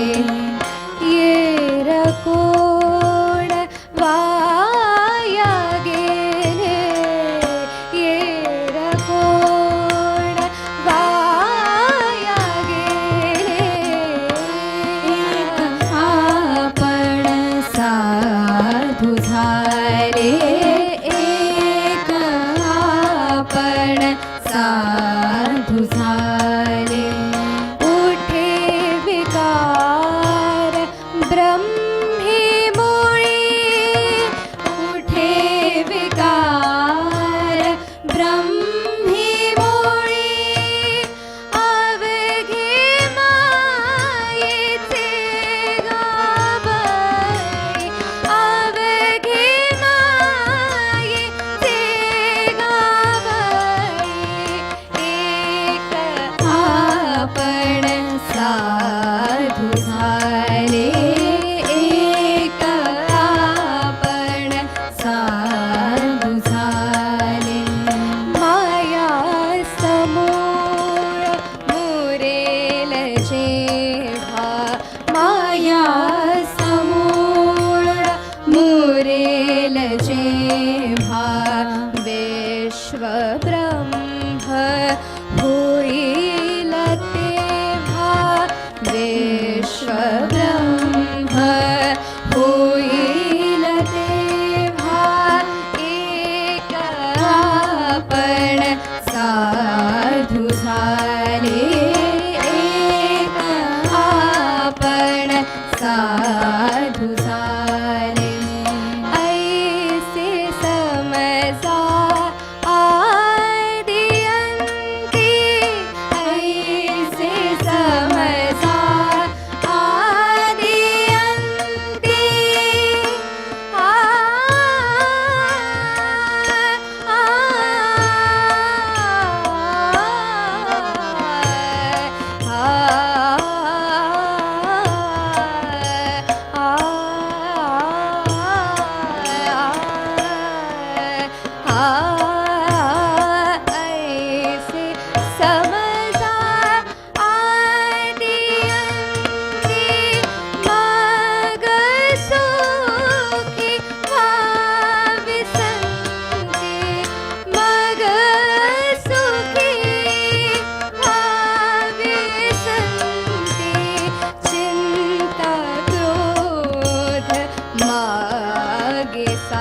येर कोण वाया गेले, येर कोण वाया गेले. एक आपण साधू झाले, एक आपण साधू झाले. उठे विकार ब्रह्मी मुळी, उठे विकार ब्रह्मी मुळी. अवघे मायेचे गाबळी, अवघे मायेचे गाबळी. एक आपण साधू झाले, एक आपण साधू झाले. माया समूळ मुरेल जेव्हा, माया समूळ मुरेल जेव्हा. विश्व ब्रह्म होईल तेव्हा, विश्व ब्रह्म होईल तेव्हा. एक आपण साधू झाले, एक आपण साधू झाले. ऐसे समजा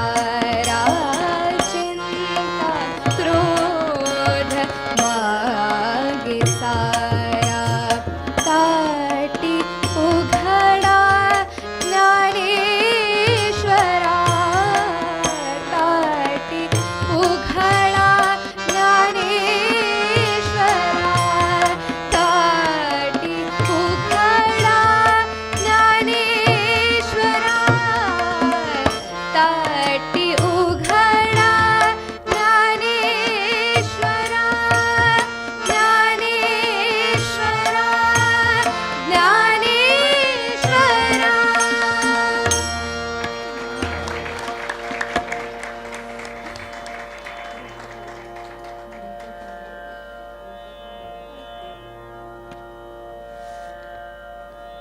सारा चिंता क्रोध मागे सारा ताटी उघडा ज्ञानेश्वरा ताटी उघडा ज्ञानेश्वरा ताटी उघडा ज्ञानेश्वरा ताटी उघडा ज्ञानेश्वरा ज्ञानेश्वरा ज्ञानेश्वरा.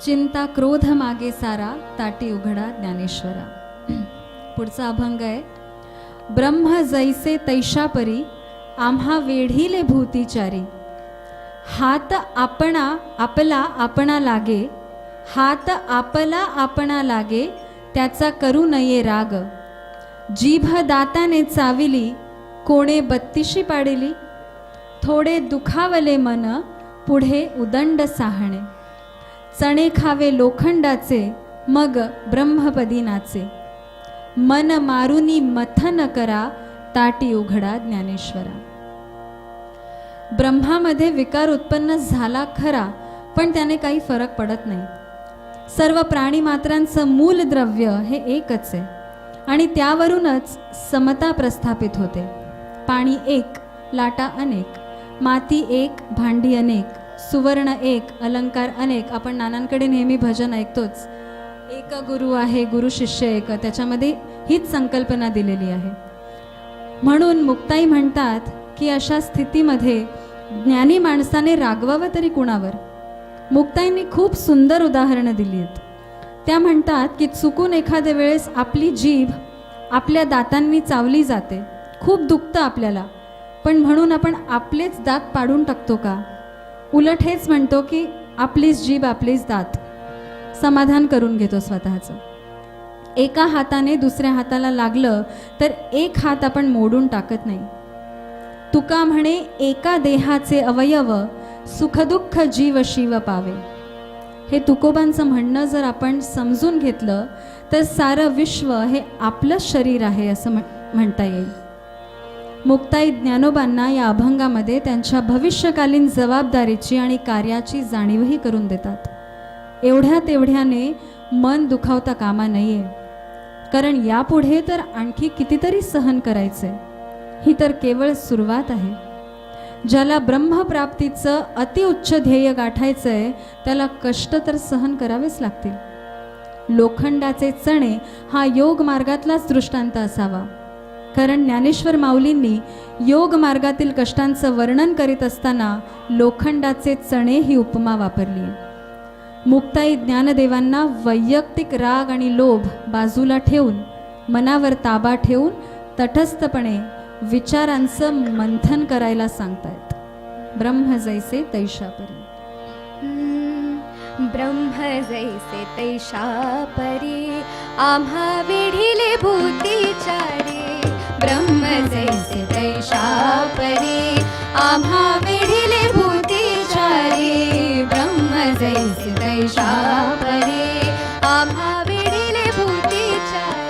चिंता क्रोध मागे सारा ताटी उघडा ज्ञानेश्वरा. पुढचा अभंग आहे. ब्रह्म जैसे तैशा परी आम्हा वेढीले भूतीचारी. हात आपणा आपला आपणा लागे हात आपला आपणा लागे त्याचा करू नये राग. जीभ दाताने चाविली कोणे बत्तीशी पाडिली. थोडे दुखावले मन पुढे उदंड साहणे. चणे खावे लोखंडाचे मग ब्रह्मपदी नाचे. मन मारुनी मथन करा ताटी उघडा ज्ञानेश्वरा. ब्रह्मामध्ये विकार उत्पन्न झाला खरा, पण त्याने काही फरक पडत नाही. सर्व प्राणी मात्रांचं मूल द्रव्य हे एकच आहे आणि त्यावरूनच समता प्रस्थापित होते. पाणी एक, लाटा अनेक, माती एक, भांडी अनेक, सुवर्ण एक, अलंकार अनेक. आपण नानांकडे नेहमी भजन ऐकतोच, एक गुरु आहे, गुरु शिष्य एक. त्याच्यामध्ये हीच संकल्पना दिलेली आहे. म्हणून मुक्ताई म्हणतात की अशा स्थितीमध्ये ज्ञानी माणसाने रागवावं तरी कुणावर. मुक्ताईंनी खूप सुंदर उदाहरणं दिली आहेत. त्या म्हणतात की चुकून एखाद्या वेळेस आपली जीभ आपल्या दातांनी चावली जाते, खूप दुखतं आपल्याला, पण म्हणून आपण आपलेच दात पाडून टाकतो का? उलट हेच म्हणतो की आपलीच जीभ आपलीच दात, समाधान करून घेतो स्वतःचं. एका हाताने दुसऱ्या हाताला लागलं तर एक हात आपण मोडून टाकत नाही. तुका म्हणे एका देहाचे अवयव सुखदुःख जीव शिव पावे. हे तुकोबांचं म्हणणं जर आपण समजून घेतलं तर सारं विश्व हे आपलंच शरीर आहे असं म्हणता येईल. मुक्ताई ज्ञानोबांना या अभंगामध्ये त्यांच्या भविष्यकालीन जबाबदारीची आणि कार्याची जाणीवही करून देतात. एवढ्या तेवढ्याने मन दुखावता कामा नये, कारण यापुढे तर आणखी कितीतरी सहन करायचे. ही तर केवळ सुरुवात आहे. ज्याला ब्रह्मप्राप्तीचं अतिउच्च ध्येय गाठायचंय त्याला कष्ट तर सहन करावेच लागतील. लोखंडाचे चणे हा योग मार्गातलाच दृष्टांत असावा, कारण ज्ञानेश्वर माऊलींनी योग मार्गातील कष्टांचं वर्णन करीत असताना लोखंडाचे चणे ही उपमा वापरली. मुक्ताई ज्ञानदेवांना वैयक्तिक राग आणि लोभ बाजूला ठेवून मनावर ताबा ठेवून तटस्थपणे विचारांचं मंथन करायला सांगतायत. ब्रह्म जैसे तैशा परी. ब्रह्म जैसे तैशा परी आम्हा वेढीले भूतीचारी. ब्रह्म जैसे तैशा परी आम्हा वेढीले भूतीचारी. ब्रह्म जैसे तैशा परी आम्हा वेढीले भूतीचारी.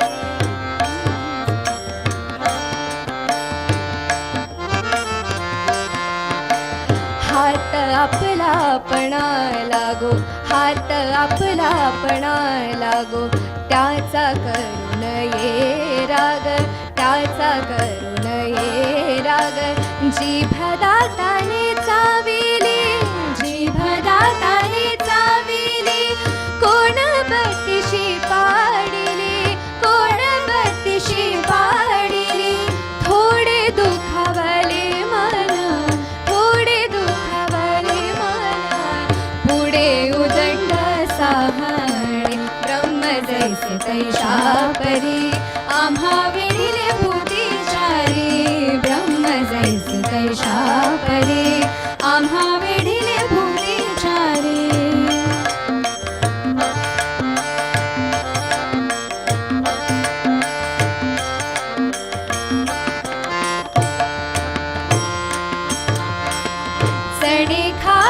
हात आपला आपणा लागो हात आपला आपणा लागो त्याचा करू नये राग त्याचा करू नये राग. जीभ दाताने चाविली जीभ दाताने चाविली कोण बत्तीशी पाडिली कोण बत्तीशी पाडिली. थोडे दुखावले मन थोडे दुखावले मन पुढे उदंड साहणे. ब्रह्म जैसे तैशा परी आम्हा वेढीले भूतीचारी. ब्रह्म जैसे तैशा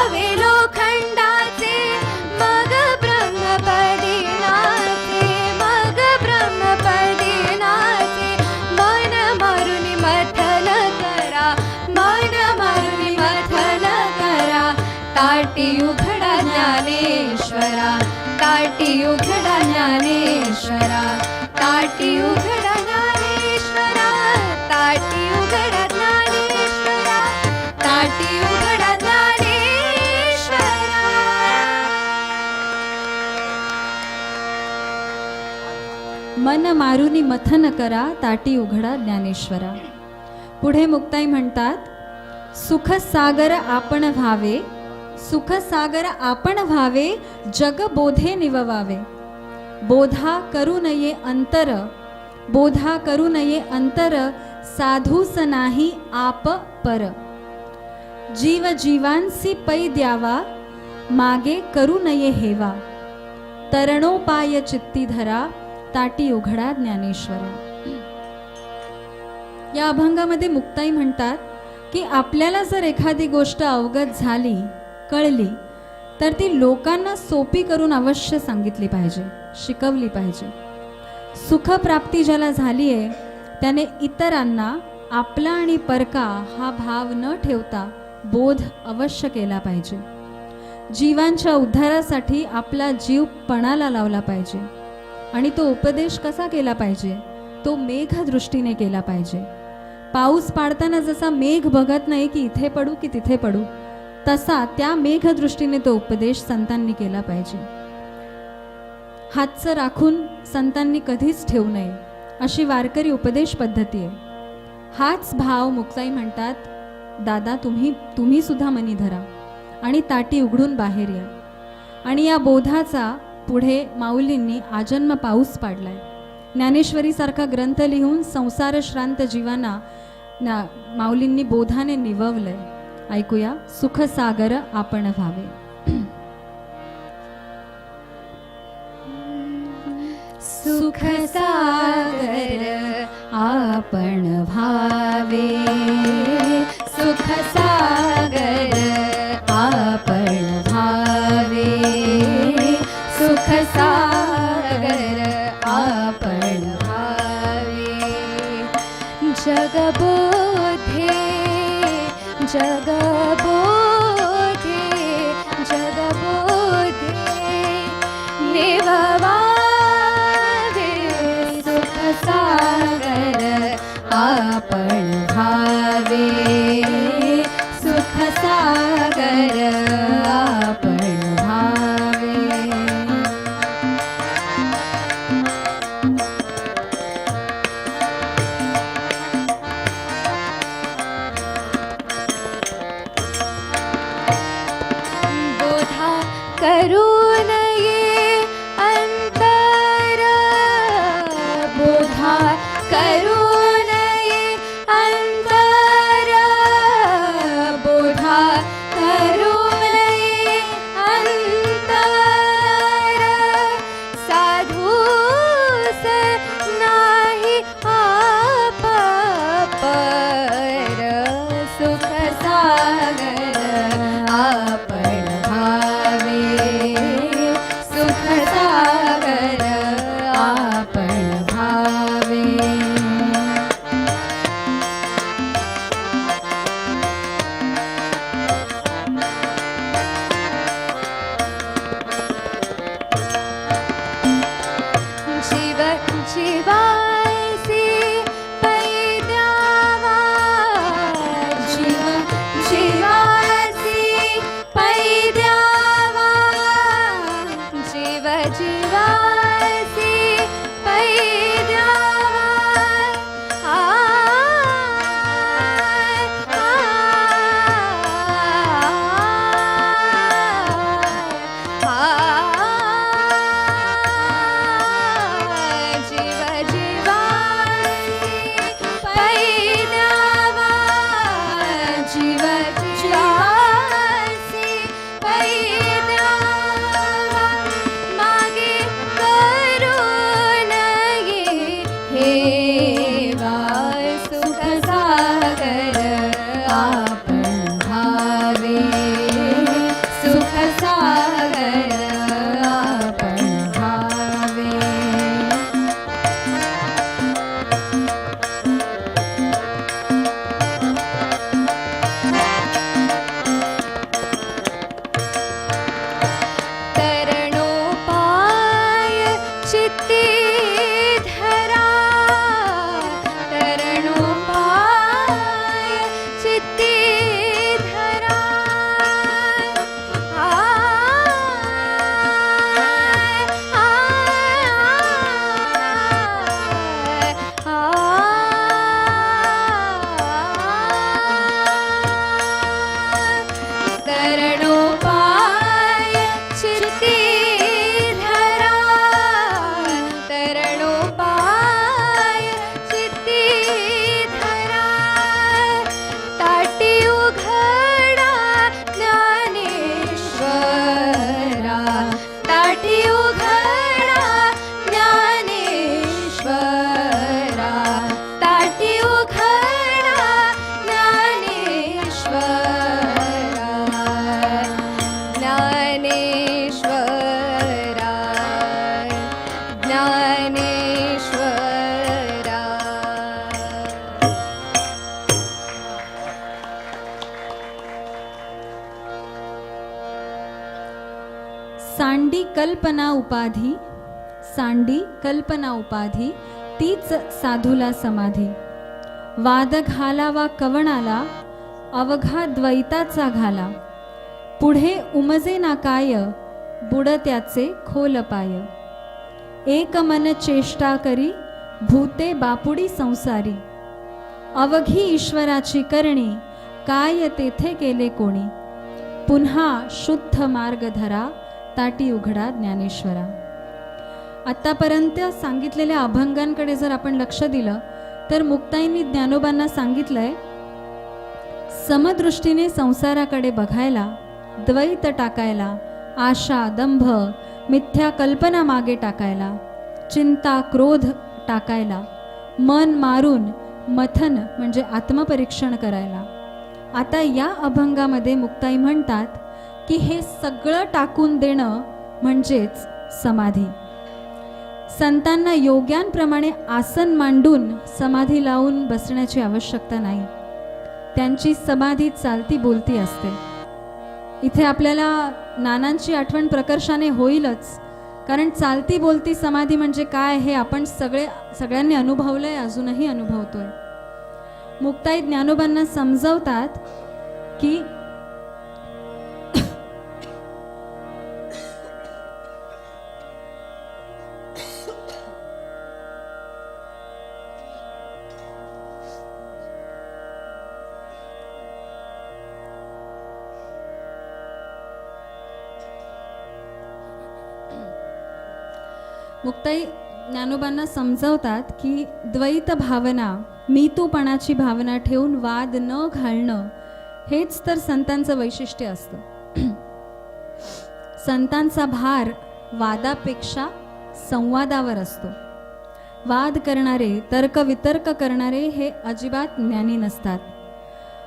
व्हावे लोखंडाचे मग ब्रह्मपदी नाचे मग ब्रह्मपदी नाचे मन मारून मथन करा मन मारून मथन करा ताटी उघडा ज्ञानेश्वरा ताटी उघडा ज्ञानेश्वरा ताटी उघडा ज्ञानेश्वरा ताटी उघडा ज्ञानेश्वरा ताटी उघडा ज्ञानेश्वरा. मन मारुनी मथन करा ताटी उघडा ज्ञानेश्वरा. पुढे मुक्ताई म्हणतात, सुख सागर आपण व्हावे सुख सागर आपण व्हावे जग बोधे निववावे. बोधा करू नये अंतर बोधा करू नये अंतर साधूस नाही आप पर. जीव जीवांसी पै द्यावा मागे करू नये हेवा. तरणोपाय चित्ती धरा ताटी उघडा ज्ञानेश्वरा. या अभंगामध्ये मुक्ताई म्हणतात की आपल्याला जर एखादी गोष्ट अवगत झाली कळली तर ती लोकांना सोपी करून अवश्य सांगितली पाहिजे शिकवली पाहिजे. सुखप्राप्ती ज्याला झाली आहे त्याने इतरांना आपला आणि परका हा भाव न ठेवता बोध अवश्य केला पाहिजे. जीवांच्या उद्धारासाठी आपला जीव पणाला लावला पाहिजे आणि तो उपदेश कसा केला पाहिजे तो मेघदृष्टीने केला पाहिजे. पाऊस पाडताना जसा मेघ बघत नाही की इथे पडू की तिथे पडू तसा त्या मेघदृष्टीने तो उपदेश संतांनी केला पाहिजे. हातचं राखून संतांनी कधीच ठेवू नये अशी वारकरी उपदेश पद्धती आहे. हाच भाव मुक्ताई म्हणतात, दादा तुम्ही सुद्धा मनी धरा आणि ताटी उघडून बाहेर या. आणि या बोधाचा पुढे माऊलींनी आजन्म पाऊस पाडलाय. ज्ञानेश्वरीसारखा ग्रंथ लिहून संसार श्रांत जीवांना माऊलींनी बोधाने निववलंय. ऐकूया, सुख सागर आपण व्हावे. सुख सागर आपण व्हावे सुख सागर आपण व्हावे सुख सागर आपण व्हावे. जगबोधे जगबोधे जगबोधे निववावे सुख सागर आपण व्हावे सुख सागर आपण व्हावे. बोधा करू नये अंतर बोधा करू नये सांडी कल्पना उपाधी तीच साधूला समाधी. वाद घालावा कवणाला अवघा द्वैताचा घाला. पुढे उमजे ना काय बुडत्याचे खोल पाय. एक मन चेष्टा करी भूते बापुडी संसारी. अवघी ईश्वराची करणी काय तेथे केले कोणी. पुन्हा शुद्ध मार्ग धरा ताटी उघडा ज्ञानेश्वरा. आतापर्यंत सांगितलेल्या अभंगांकडे जर आपण लक्ष दिलं तर मुक्ताईंनी ज्ञानोबांना सांगितलंय समदृष्टीने संसाराकडे बघायला, द्वैत टाकायला, आशा दंभ मिथ्या कल्पना मागे टाकायला, चिंता क्रोध टाकायला, मन मारून मथन म्हणजे आत्मपरीक्षण करायला. आता या अभंगामध्ये मुक्ताई म्हणतात की हे सगळं टाकून देणं म्हणजेच समाधी. संतांना योग्यांप्रमाणे आसन मांडून समाधी लावून बसण्याची आवश्यकता नाही. त्यांची समाधी चालती बोलती असते. इथे आपल्याला नानांची आठवण प्रकर्षाने होईलच, कारण चालती बोलती समाधी म्हणजे काय हे आपण सगळ्यांनी अनुभवलंय, अजूनही अनुभवतोय. मुक्ताई ज्ञानोबांना समजवतात की मुक्ताई ज्ञानोबांना समजवतात की द्वैत भावना, मीतूपणाची भावना ठेवून वाद न घालणं हेच तर संतांचं वैशिष्ट्य असतं. संतांचा भार वादापेक्षा संवादावर असतो. वाद करणारे, तर्कवितर्क करणारे हे अजिबात ज्ञानी नसतात.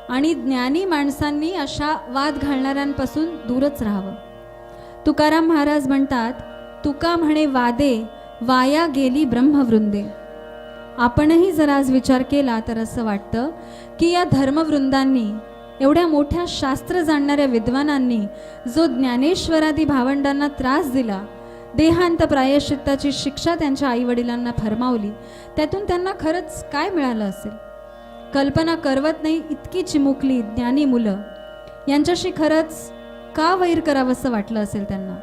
आणि ज्ञानी माणसांनी अशा वाद घालणाऱ्यांपासून दूरच राहावं. तुकाराम महाराज म्हणतात, तुका म्हणे वादे वाया गेली ब्रह्मवृंदे. आपणही जर आज विचार केला तर असं वाटतं की या धर्मवृंदांनी, एवढ्या मोठ्या शास्त्र जाणणाऱ्या विद्वानांनी जो ज्ञानेश्वरादी भावंडांना त्रास दिला, देहांत प्रायश्चित्ताची शिक्षा त्यांच्या आईवडिलांना फरमावली, त्यातून त्यांना खरंच काय मिळालं असेल? कल्पना करवत नाही इतकी चिमुकली ज्ञानी मुलं, यांच्याशी खरंच का वैर करावंसं वाटलं असेल त्यांना?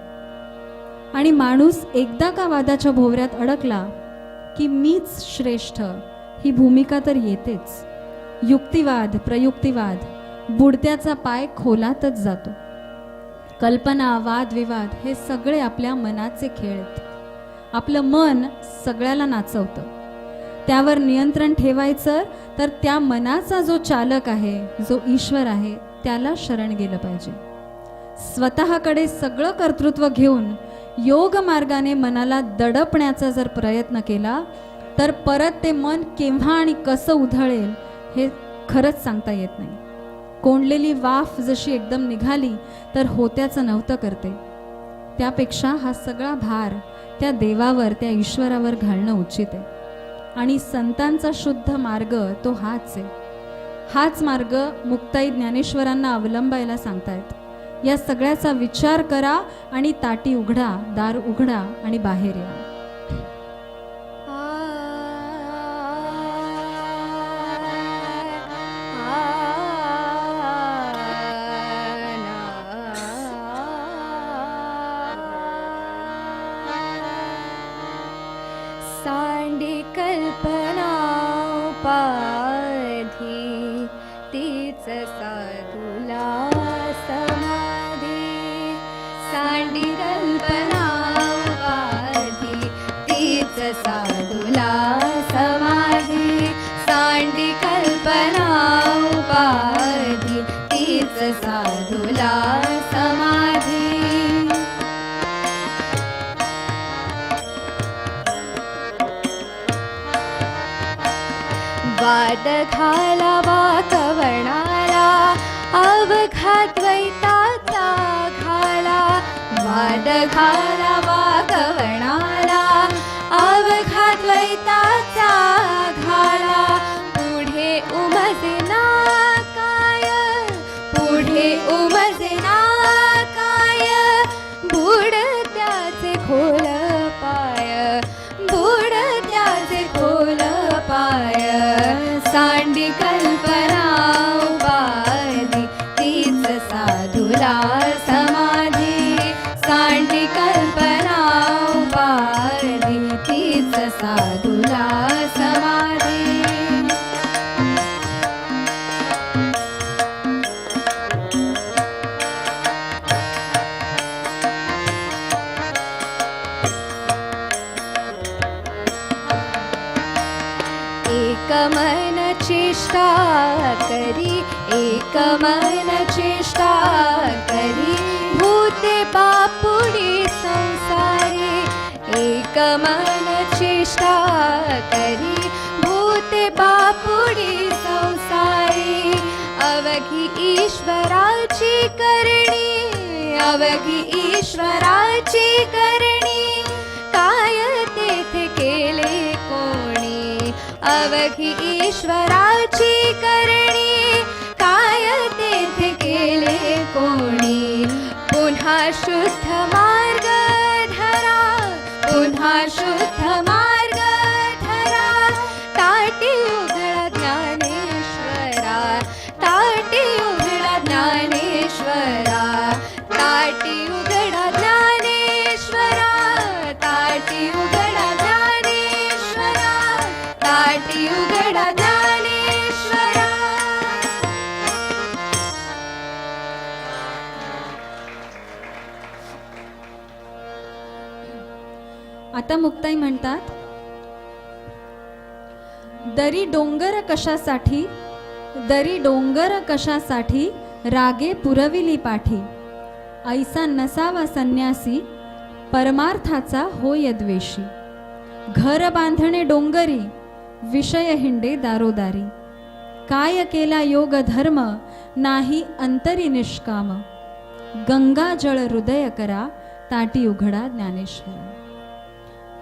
आणि माणूस एकदा का वादाच्या भोवऱ्यात अडकला की मीच श्रेष्ठ ही भूमिका तर येतेच. युक्तिवाद, प्रयुक्तिवाद, बुडत्याचा पाय खोलातच जातो. कल्पना, वादविवाद हे सगळे आपल्या मनाचे खेळ आहेत. आपलं मन सगळ्याला नाचवतं. त्यावर नियंत्रण ठेवायचं तर त्या मनाचा जो चालक आहे, जो ईश्वर आहे, त्याला शरण गेलं पाहिजे. स्वतःकडे सगळं कर्तृत्व घेऊन योग मार्गाने मनाला दडपण्याचा जर प्रयत्न केला तर परत ते मन केव्हा आणि कसं उधळेल हे खरंच सांगता येत नाही. कोंडलेली वाफ जशी एकदम निघाली तर होत्याचं नव्हतं करते, त्यापेक्षा हा सगळा भार त्या देवावर, त्या ईश्वरावर घालणं उचित आहे. आणि संतांचा शुद्ध मार्ग तो हाच आहे. हाच मार्ग मुक्ताई ज्ञानेश्वरांना अवलंबायला सांगतायत. या सगळ्याचा विचार करा आणि ताटी उघडा, दार उघडा आणि बाहेर या. सांडी कल्पना उपाधी तीच साधूला समाधी. सांडी कल्पना उपाधी तीच साधूला समाधी. सांडी कल्पना उपाधी तीच साधूला समाधी. वाद घालावा कवणाला अवघात द्वैताचा घाला. वाद घालावा कवणाला अवघात द्वैताचा घाला. पुढे उमजेना काय, पुढे उमजेना काय बुडत्या सांडी कल्पना उपाधी तीच साधुला समाधी सांडी कल्पना उपाधी तीच साधुला समाधी एक मन चेष्टा करी एक मन चेष्टा करी भूते बापुडी संसारी एक मन चेष्टा करी भूते बापुडी संसारी अवघी ईश्वराची करणी अवघी ईश्वराची करणी काय तेथे केले कोणी अवघी ईश्वराची करणी काय तेथे केले कोणी पुन्हा शुद्ध मार्ग धरा पुन्हा शुद्ध मार्ग धरा ताटी उघडा ज्ञानेश्वरा ताटी उघडा ज्ञानेश्वरा ताटी उघडा ज्ञानेश्वरा ताटी उघडा ज्ञानेश्वरा ताटी उघडा ज्ञानेश्वरा आता मुक्ताई म्हणतात, दरी डोंगर कशासाठी दरी डोंगर कशासाठी रागे पुरविली पाठी ऐसा नसावा संन्यासी परमार्थाचा होय द्वेषी घर बांधणे डोंगरी विषय हिंडे दारोदारी काय केला योग धर्म नाही अंतरी निष्काम गंगा जळ हृदय करा ताटी उघडा ज्ञानेश्वरा.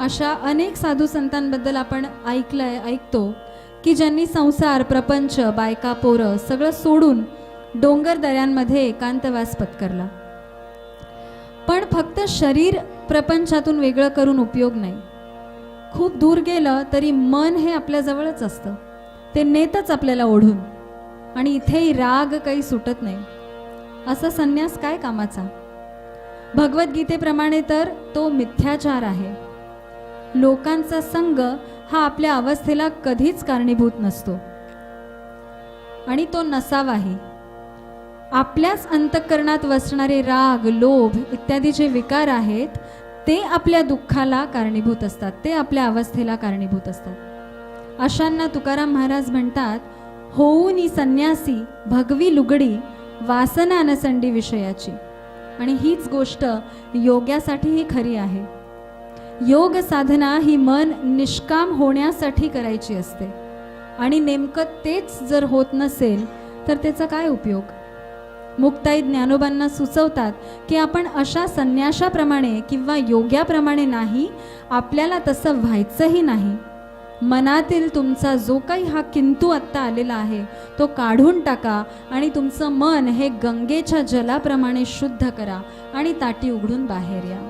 अशा अनेक साधू संतांबद्दल आपण ऐकतो की ज्यांनी संसार प्रपंच बायका पोरं सगळं सोडून डोंगर दऱ्यांमध्ये एकांतवास पत्करला. पण फक्त शरीर प्रपंचातून वेगळं करून उपयोग नाही. खूप दूर गेलं तरी मन हे आपल्या जवळच असतं, ते नेतच आपल्याला ओढून, आणि इथेही राग काही सुटत नाही. असा संन्यास काय कामाचा? भगवद्गीतेप्रमाणे तर तो मिथ्याचार आहे. लोकांचा संग हा आपल्या अवस्थेला कधीच कारणीभूत नसतो आणि तो नसावाही. आपल्याच अंतःकरणात वसणारे राग लोभ इत्यादी जे विकार आहेत ते आपल्या दुःखाला कारणीभूत असतात, ते आपल्या अवस्थेला कारणीभूत असतात. अशांना तुकाराम महाराज म्हणतात, होऊनी संन्यासी भगवी लुगडी वासना नसंडी विषयाची. आणि हीच गोष्ट योग्यासाठीही खरी आहे. योग साधना ही मन निष्काम होण्यासाठी करायची असते आणि नेमकं तेच जर होत नसेल तर त्याचा काय उपयोग? मुक्ताई ज्ञानोबांना सुचवतात की आपण अशा संन्याशाप्रमाणे किंवा योग्याप्रमाणे नाही, आपल्याला तसं व्हायचंही नाही. मनातील तुमचा जो काही हा किंतु आत्ता आलेला आहे तो काढून टाका आणि तुमचं मन हे गंगेच्या जलाप्रमाणे शुद्ध करा आणि ताटी उघडून बाहेर या.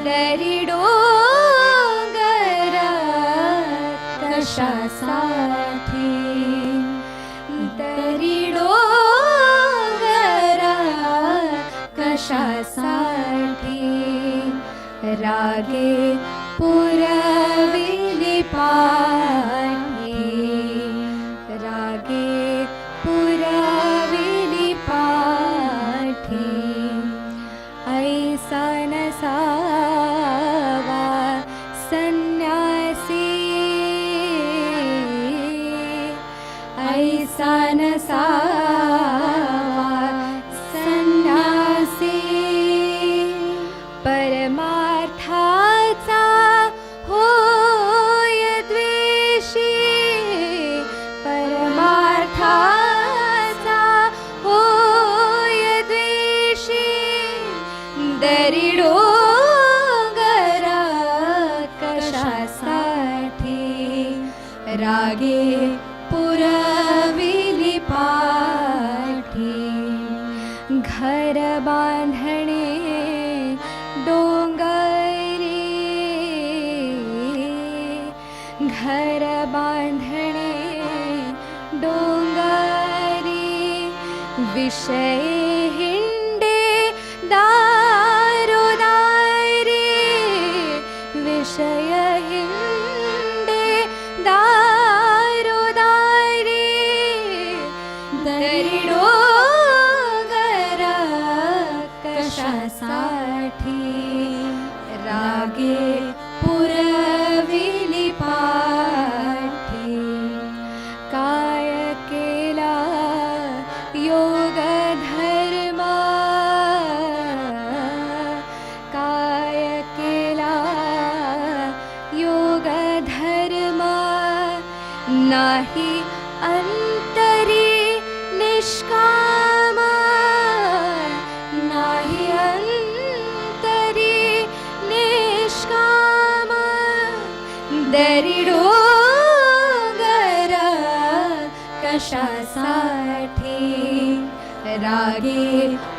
दरी डोंगर कशासाठी दरी डोंगर कशासाठी रागे पुरविली पाठी रागे पुरविली पाठी ऐसा नसावा संन्यासी ऐसा नसावा संन्यासी परमार्थाचा होय द्वेषी परमार्थाचा होय द्वेषी दरी डोंगरा कशासाठी रागे पुरविली पाठी घर बांधणे डोंगरी घर बांधणे डोंगरी विषय हिंडे दारोदारी विषय हिंडे दारोदारी दरी डोंगरा कशासाठी रागे पुरविली पाठी काय केला योग धर्म काय केला योग धर्म नाही अंतरी निष्काम नाही अंतरी निष्काम दरी डोंगरा कशासाठी रागे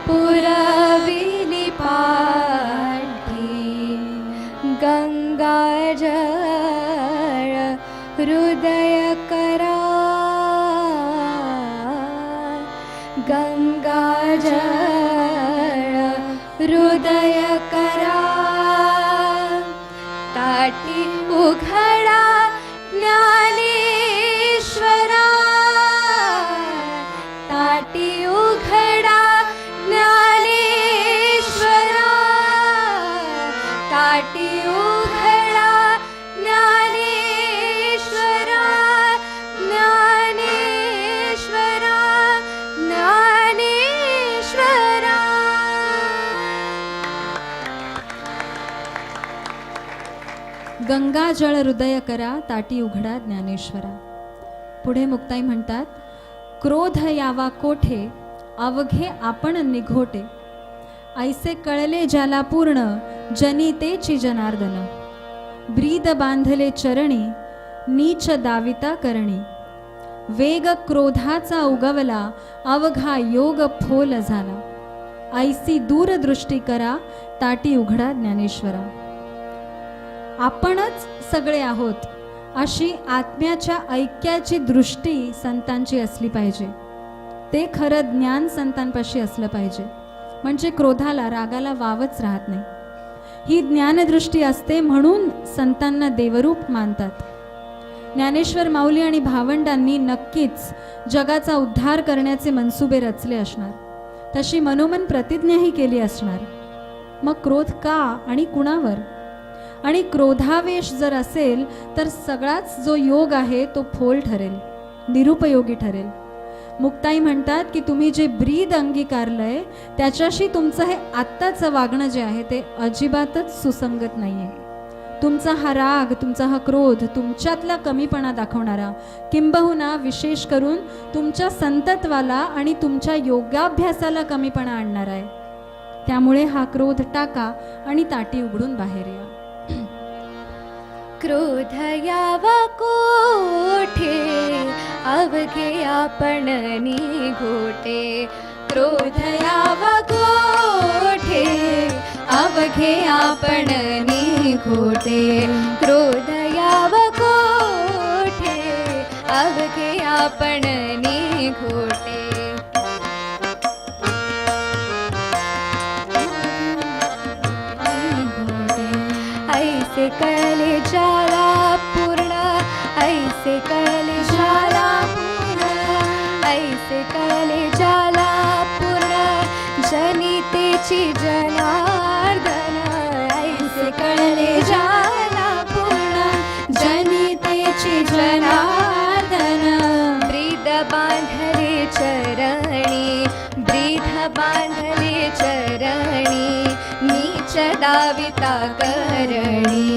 पुरविली पाठी गंगाजळ हृदय करा गंगाजळ हृदय करा ताटी उघडा ज्ञानेश्वरा ताटी उघडा ज्ञानेश्वरा ताटी उघडा ज्ञानेश्वरा ज्ञानेश्वरा ज्ञानेश्वरा गंगाजळ हृदय करा ताटी उघडा ज्ञानेश्वरा. पुढे मुक्ताई म्हणतात, क्रोध यावा कोठे अवघे आपण निघोटे, ऐसे कळले ज्याला पूर्ण जनितेची जनार्दन, ब्रीद बांधले चरणी नीच दाविता करणी, वेग क्रोधाचा उगवला अवघा योग फोल झाला, ऐसी दूरदृष्टी करा ताटी उघडा ज्ञानेश्वरा. आपणच सगळे आहोत अशी आत्म्याच्या ऐक्याची दृष्टी संतांची असली पाहिजे. ते खरं ज्ञान संतांपाशी असलं पाहिजे, म्हणजे क्रोधाला रागाला वावच राहत नाही. ही ज्ञानदृष्टी असते म्हणून संतांना देवरूप मानतात. ज्ञानेश्वर माऊली आणि भावंडांनी नक्कीच जगाचा उद्धार करण्याचे मनसुबे रचले असणार, तशी मनोमन प्रतिज्ञाही केली असणार. मग क्रोध का आणि कुणावर? आणि क्रोधावेश जर असेल तर सगळाच जो योग आहे तो फोल ठरेल, निरुपयोगी ठरेल. मुक्ताई म्हणतात की तुम्ही जे ब्रीद अंगीकारलंय त्याच्याशी तुमचं हे आत्ताचं वागणं जे आहे ते अजिबातच सुसंगत नाहीये. तुमचा हा राग, तुमचा हा क्रोध तुमच्यातला कमीपणा दाखवणारा, किंबहुना विशेष करून तुमच्या संतत्वाला आणि तुमच्या योगाभ्यासाला कमीपणा आणणारा आहे. त्यामुळे हा क्रोध टाका आणि ताटी उघडून बाहेर या. क्रोध यावा कोठे अवघे आपण निघोटे, क्रोध यावा कोठे अवघे आपण निघोटे, क्रोध यावा कोठे अवघे आपण निघोटे. ऐसे कळले ज्याला पूर्ण, ऐसे कळले ज्याला पूर्ण, ऐसे कळले ज्याला पूर्ण जनितेची जनार्दन, ऐसे कळले ज्याला पूर्ण जनितेची जनार्दन. ब्रीद बांधले चरणी, ब्रीद बांधले चरणी नीच दाविता करणी,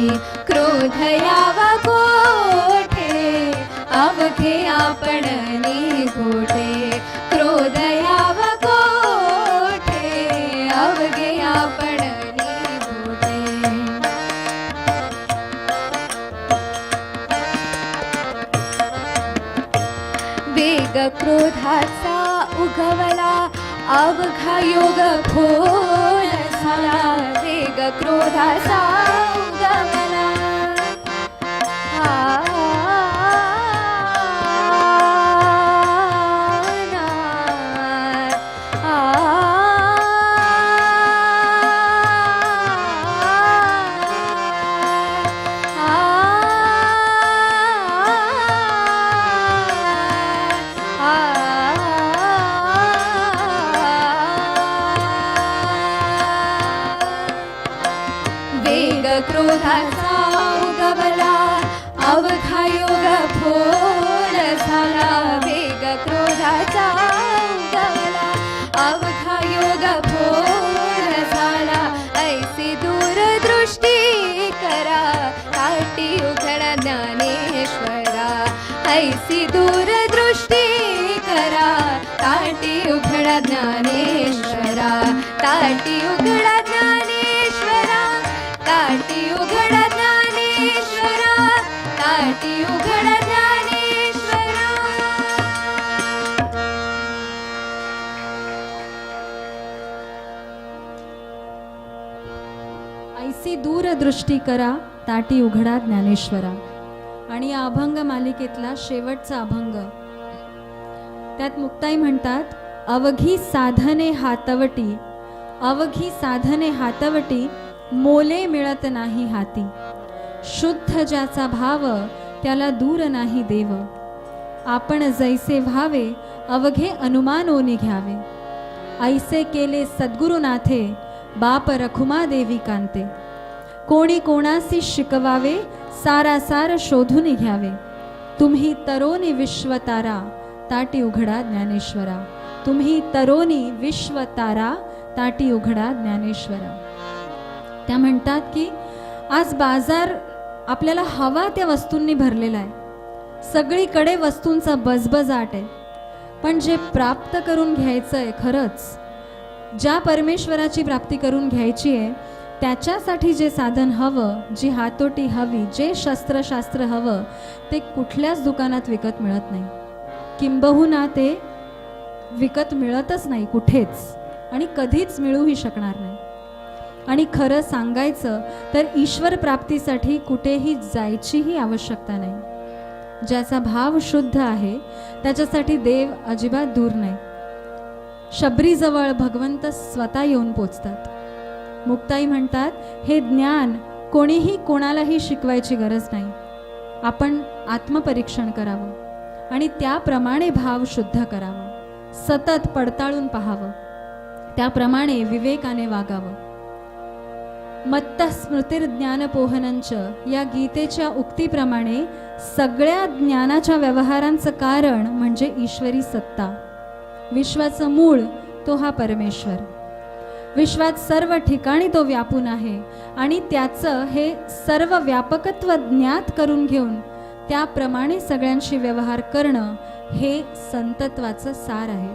क्रोध यावा कोठे अवघे आपण निघोटे, क्रोध यावा कोठे अवघे आपण निभूते. वेग क्रोधाचा उगवला अवघा योग फोल झाला. वेग क्रोधाचा उगवला वेग क्रोधाचा उगवला अवघा योग फोल झाला. वेग क्रोधाचा उगवला अवघा योग फोल झाला. ऐसी दूरदृष्टी करा ताटी उघडा ज्ञानेश्वरा. ऐसी दूरदृष्टी करा ताटी उघडा ज्ञानेश्वरा. ताटी उघडा ज्ञानेश्वरा. ताटी उघडा ज्ञानेश्वरा. ताटी उघडा ज्ञानेश्वरा. ऐसी दूरदृष्टी करा ताटी उघडा ज्ञानेश्वरा. आणि या अभंग मालिकेतला शेवटचा अभंग, त्यात मुक्ताई म्हणतात, अवघी साधने हातवटी, अवघी साधने हातवटी, मोले मिळत नाही हाती. शुद्ध ज्याचा भाव त्याला दूर नाही देव. आपण जैसे व्हावे अवघे अनुमानोनी घ्यावे. ऐसे केले सद्गुरुनाथे बाप रखुमा देवी कांते. कोणी कोणासी शिकवावे सारासार शोधून घ्यावे. तुम्ही तरोनी विश्वतारा ताटी उघडा ज्ञानेश्वरा. तुम्ही तरोनी विश्वतारा ताटी उघडा ज्ञानेश्वरा. त्या म्हणतात की आज बाजार आपल्याला हवा त्या वस्तूंनी भरलेला आहे. सगळीकडे वस्तूंचा बजबजाट आहे. पण जे प्राप्त करून घ्यायचं आहे, खरंच ज्या परमेश्वराची प्राप्ती करून घ्यायची आहे, त्याच्यासाठी जे साधन हवं, जी हातोटी हवी, जे शस्त्रशास्त्र हवं, ते कुठल्याच दुकानात विकत मिळत नाही. किंबहुना ते विकत मिळतच नाही कुठेच, आणि कधीच मिळूही शकणार नाही. आणि खरं सांगायचं तर ईश्वर प्राप्तीसाठी कुठेही जायचीही आवश्यकता नाही. ज्याचा भाव शुद्ध आहे त्याच्यासाठी देव अजिबात दूर नाही. शबरीजवळ भगवंत स्वतः येऊन पोचतात. मुक्ताई म्हणतात, हे ज्ञान कोणीही कोणालाही शिकवायची गरज नाही. आपण आत्मपरीक्षण करावं आणि त्याप्रमाणे भाव शुद्ध करावा. सतत पडताळून पाहावं, त्याप्रमाणे विवेकाने वागावं. मत्त स्मृतिर्ज्ञानपोहनंच या गीतेच्या उक्तीप्रमाणे सगळ्या ज्ञानाच्या व्यवहारांचं कारण म्हणजे ईश्वरी सत्ता. विश्वाचं मूळ तो हा परमेश्वर. विश्वात सर्व ठिकाणी तो व्यापून आहे आणि त्याचं हे सर्व व्यापकत्व ज्ञात करून घेऊन त्याप्रमाणे सगळ्यांशी व्यवहार करणं हे संतत्वाचं सार आहे.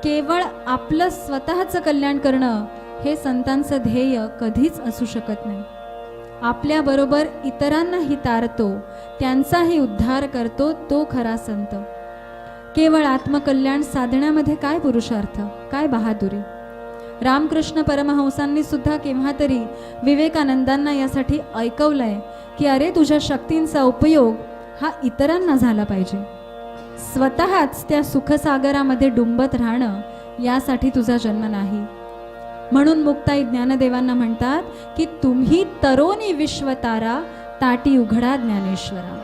केवळ आपलं स्वतःचं कल्याण करणं हे संतांचं ध्येय कधीच असू शकत नाही. आपल्याबरोबर इतरांनाही तारतो, त्यांचाही उद्धार करतो तो खरा संत. केवळ आत्मकल्याण साधण्यामध्ये काय पुरुषार्थ, काय बहादुरी. रामकृष्ण परमहंसांनी सुद्धा केव्हा तरी विवेकानंदांना यासाठी ऐकवलंय की अरे, तुझ्या शक्तींचा उपयोग हा इतरांना झाला पाहिजे. स्वतःच त्या सुखसागरामध्ये डुंबत राहणं यासाठी तुझा जन्म नाही. म्हणून मुक्ताई ज्ञानदेवांना म्हणतात की तुम्ही तरोनी विश्वतारा ताटी उघडा ज्ञानेश्वरा.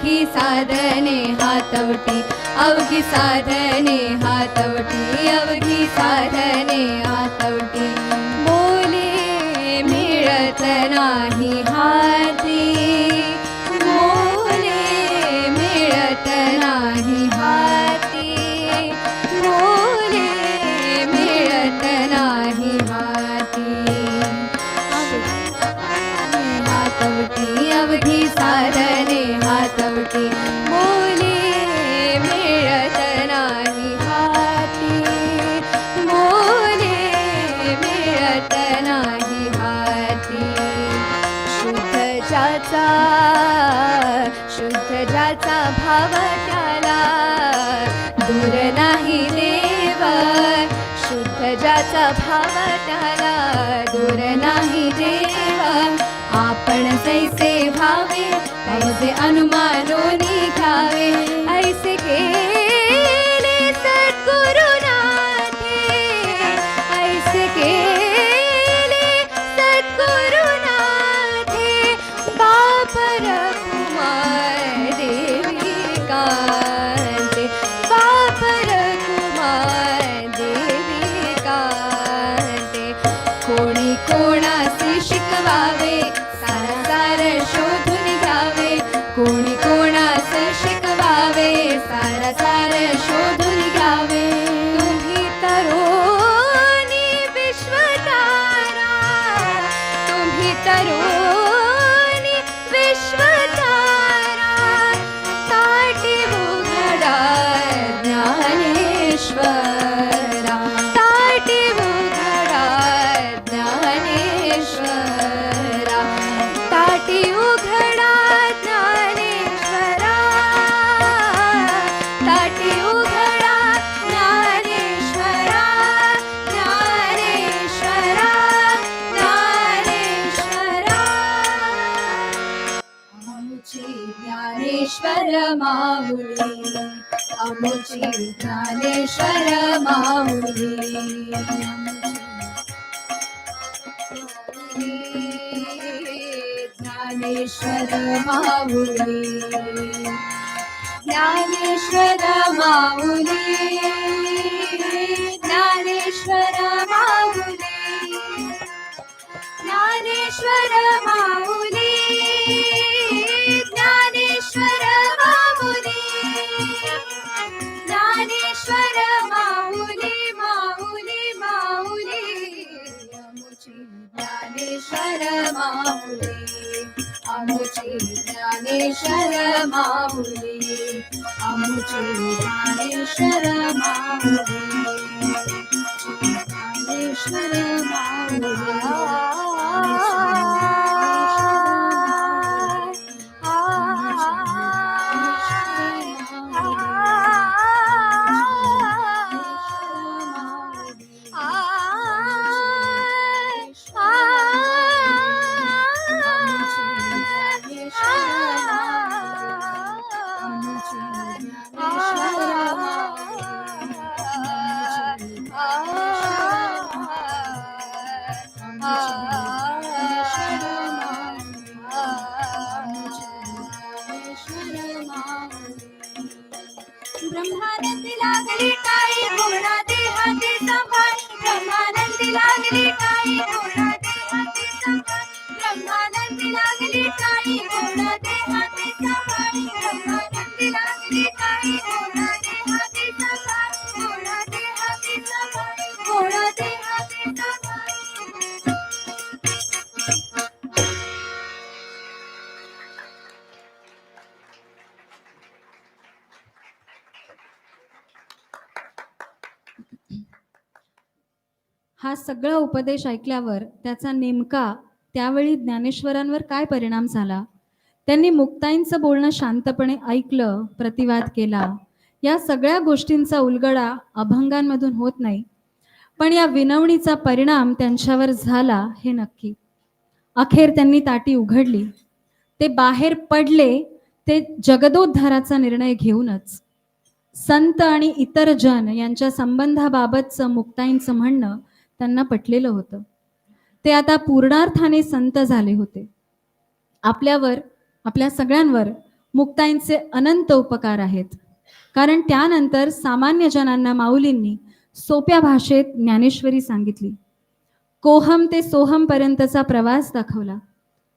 अवघी साधने हातवटी अवघी साधने हातवटी अवघी साधने हातवटी बोले मिळत नाही हाती बोले मिळत नाही हाती बोले मिळत नाही हाती हातवटी अवघी साधने हातवटी बोले मिळत नाही हाती बोले मिळत नाही हाती शुद्ध ज्याचा भाव त्याला दूर नाही देव शुद्ध ज्याचा भाव त्याला दूर नाही देव आपण जैसे भावे ऐसे अनुमानोनी घ्यावे ऐसे केले सद्गुरुनाथे ऐसे केले सद्गुरुनाथे बापर कुमार देवी कांते बापर कुमार देवी कांते कोणी कोणाशी शिकवावे सार शोधून घ्यावे कोणी कोणास शिकवावे सार शोधून घ्यावे तुम्ही तरुणी विश्वतारा तुम्ही तरुणी विश्वतारा ताटी उघडा ज्ञानेश्वरा ताटी उघडा ज्ञानेश्वरा ताटी उघडा ज्ञानेश्वरा ताटी उघडा ज्ञानेश्वरा ज्ञानेश्वरा ज्ञानेश्वरा आमुची ज्ञानेश्वर माऊली आमुची ज्ञानेश्वर माऊली ज्ञानेश्वर माऊली ज्ञानेश्वर माऊली ज्ञानेश्वर माऊली ज्ञानेश्वर माऊली ज्ञानेश्वर माऊली ज्ञानेश्वर माऊली माऊली माऊली आमुची ज्ञानेश्वर माऊली आमुची ज्ञानेश्वर माऊली आमुची ज्ञानेश्वर माऊली ज्ञानेश्वर ब्रह्मानंदी लागली टाळी पूर्ण देहाती संभाळ ब्रह्मानंदी लागली टाळी पूर्ण देहाती संभाळ ब्रह्मानंदी लागली टाळी पूर्ण देहाती संभाळ ब्रह्मानंदी लागली टाळी पूर्ण देहाती संभाळ पूर्ण देहाती संभाळ पूर्ण देहाती संभाळ हा सगळा उपदेश ऐकल्यावर त्याचा नेमका त्यावेळी ज्ञानेश्वरांवर काय परिणाम झाला, त्यांनी मुक्ताईंचं बोलणं शांतपणे ऐकलं, प्रतिवाद केला, या सगळ्या गोष्टींचा उलगडा अभंगांमधून होत नाही, पण या विनवणीचा परिणाम त्यांच्यावर झाला हे नक्की. अखेर त्यांनी ताटी उघडली, ते बाहेर पडले, ते जगदोद्धाराचा निर्णय घेऊनच. संत आणि इतर जन यांच्या संबंधाबाबतचं मुक्ताईंचं म्हणणं त्यांना पटलेलं होतं. ते आता पूर्णार्थाने संत झाले होते. आपल्यावर, आपल्या सगळ्यांवर मुक्ताईंचे अनंत उपकार आहेत. कारण त्यानंतर सामान्य जनांना माऊलींनी सोप्या भाषेत ज्ञानेश्वरी सांगितली. कोहम ते सोहम पर्यंतचा प्रवास दाखवला.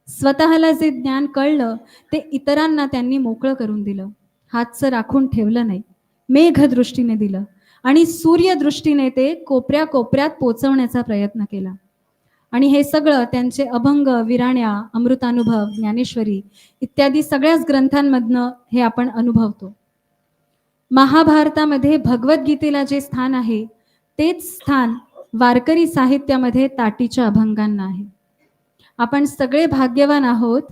स्वतःला जे ज्ञान कळलं ते इतरांना त्यांनी मोकळं करून दिलं. हातचं राखून ठेवलं नाही, मेघदृष्टीने दिलं आणि सूर्यदृष्टीने ते कोपऱ्या कोपऱ्यात पोचवण्याचा प्रयत्न केला. आणि हे सगळं त्यांचे अभंग, विराण्या, अमृतानुभव, ज्ञानेश्वरी इत्यादी सगळ्याच ग्रंथांमधनं हे आपण अनुभवतो. महाभारतामध्ये भगवद्गीतेला जे स्थान आहे तेच स्थान वारकरी साहित्यामध्ये ताटीच्या अभंगांना आहे. आपण सगळे भाग्यवान आहोत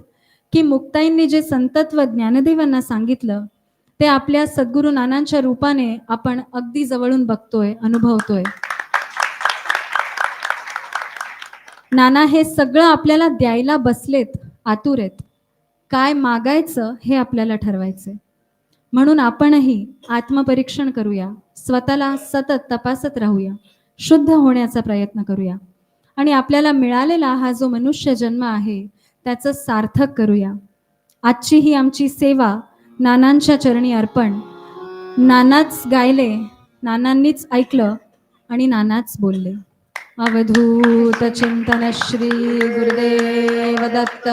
की मुक्ताईंनी जे संतत्व ज्ञानदेवांना सांगितलं ते आपल्या सद्गुरू नानांच्या रूपाने आपण अगदी जवळून बघतोय, अनुभवतोय. नाना हे सगळं आपल्याला द्यायला बसलेत, आतुर आहेत. काय मागायचं हे आपल्याला ठरवायचंय. म्हणून आपणही आत्मपरीक्षण करूया, स्वतःला सतत तपासत राहूया, शुद्ध होण्याचा प्रयत्न करूया आणि आपल्याला मिळालेला हा जो मनुष्य जन्म आहे त्याचं सार्थक करूया. आजची ही आमची सेवा नानांच्या चरणी अर्पण. नानाच गायले, नानांनीच ऐकलं आणि नानाच बोलले. अवधूत चिंतन श्री गुरुदेव दत्त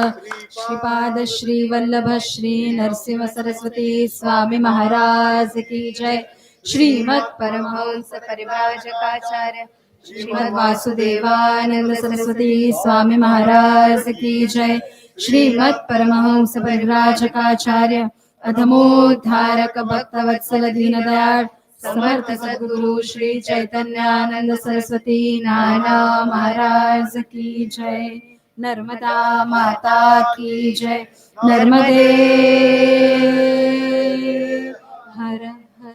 श्रीपाद श्री वल्लभ श्री नरसिंह सरस्वती स्वामी महाराज की जय. श्रीमद परमहंस परिव्राजकाचार्य श्रीमद वासुदेवानंद सरस्वती स्वामी महाराज की जय. श्रीमद परमहंस परिव्राजकाचार्य अधमोद्धारक भक्तवत्सल दीनदयाळ समर्थ सद्गुरु श्री चैतन्यानंद सरस्वती नाना महाराज की जय. नर्मदा माता की जय. नर्मदे हर हर.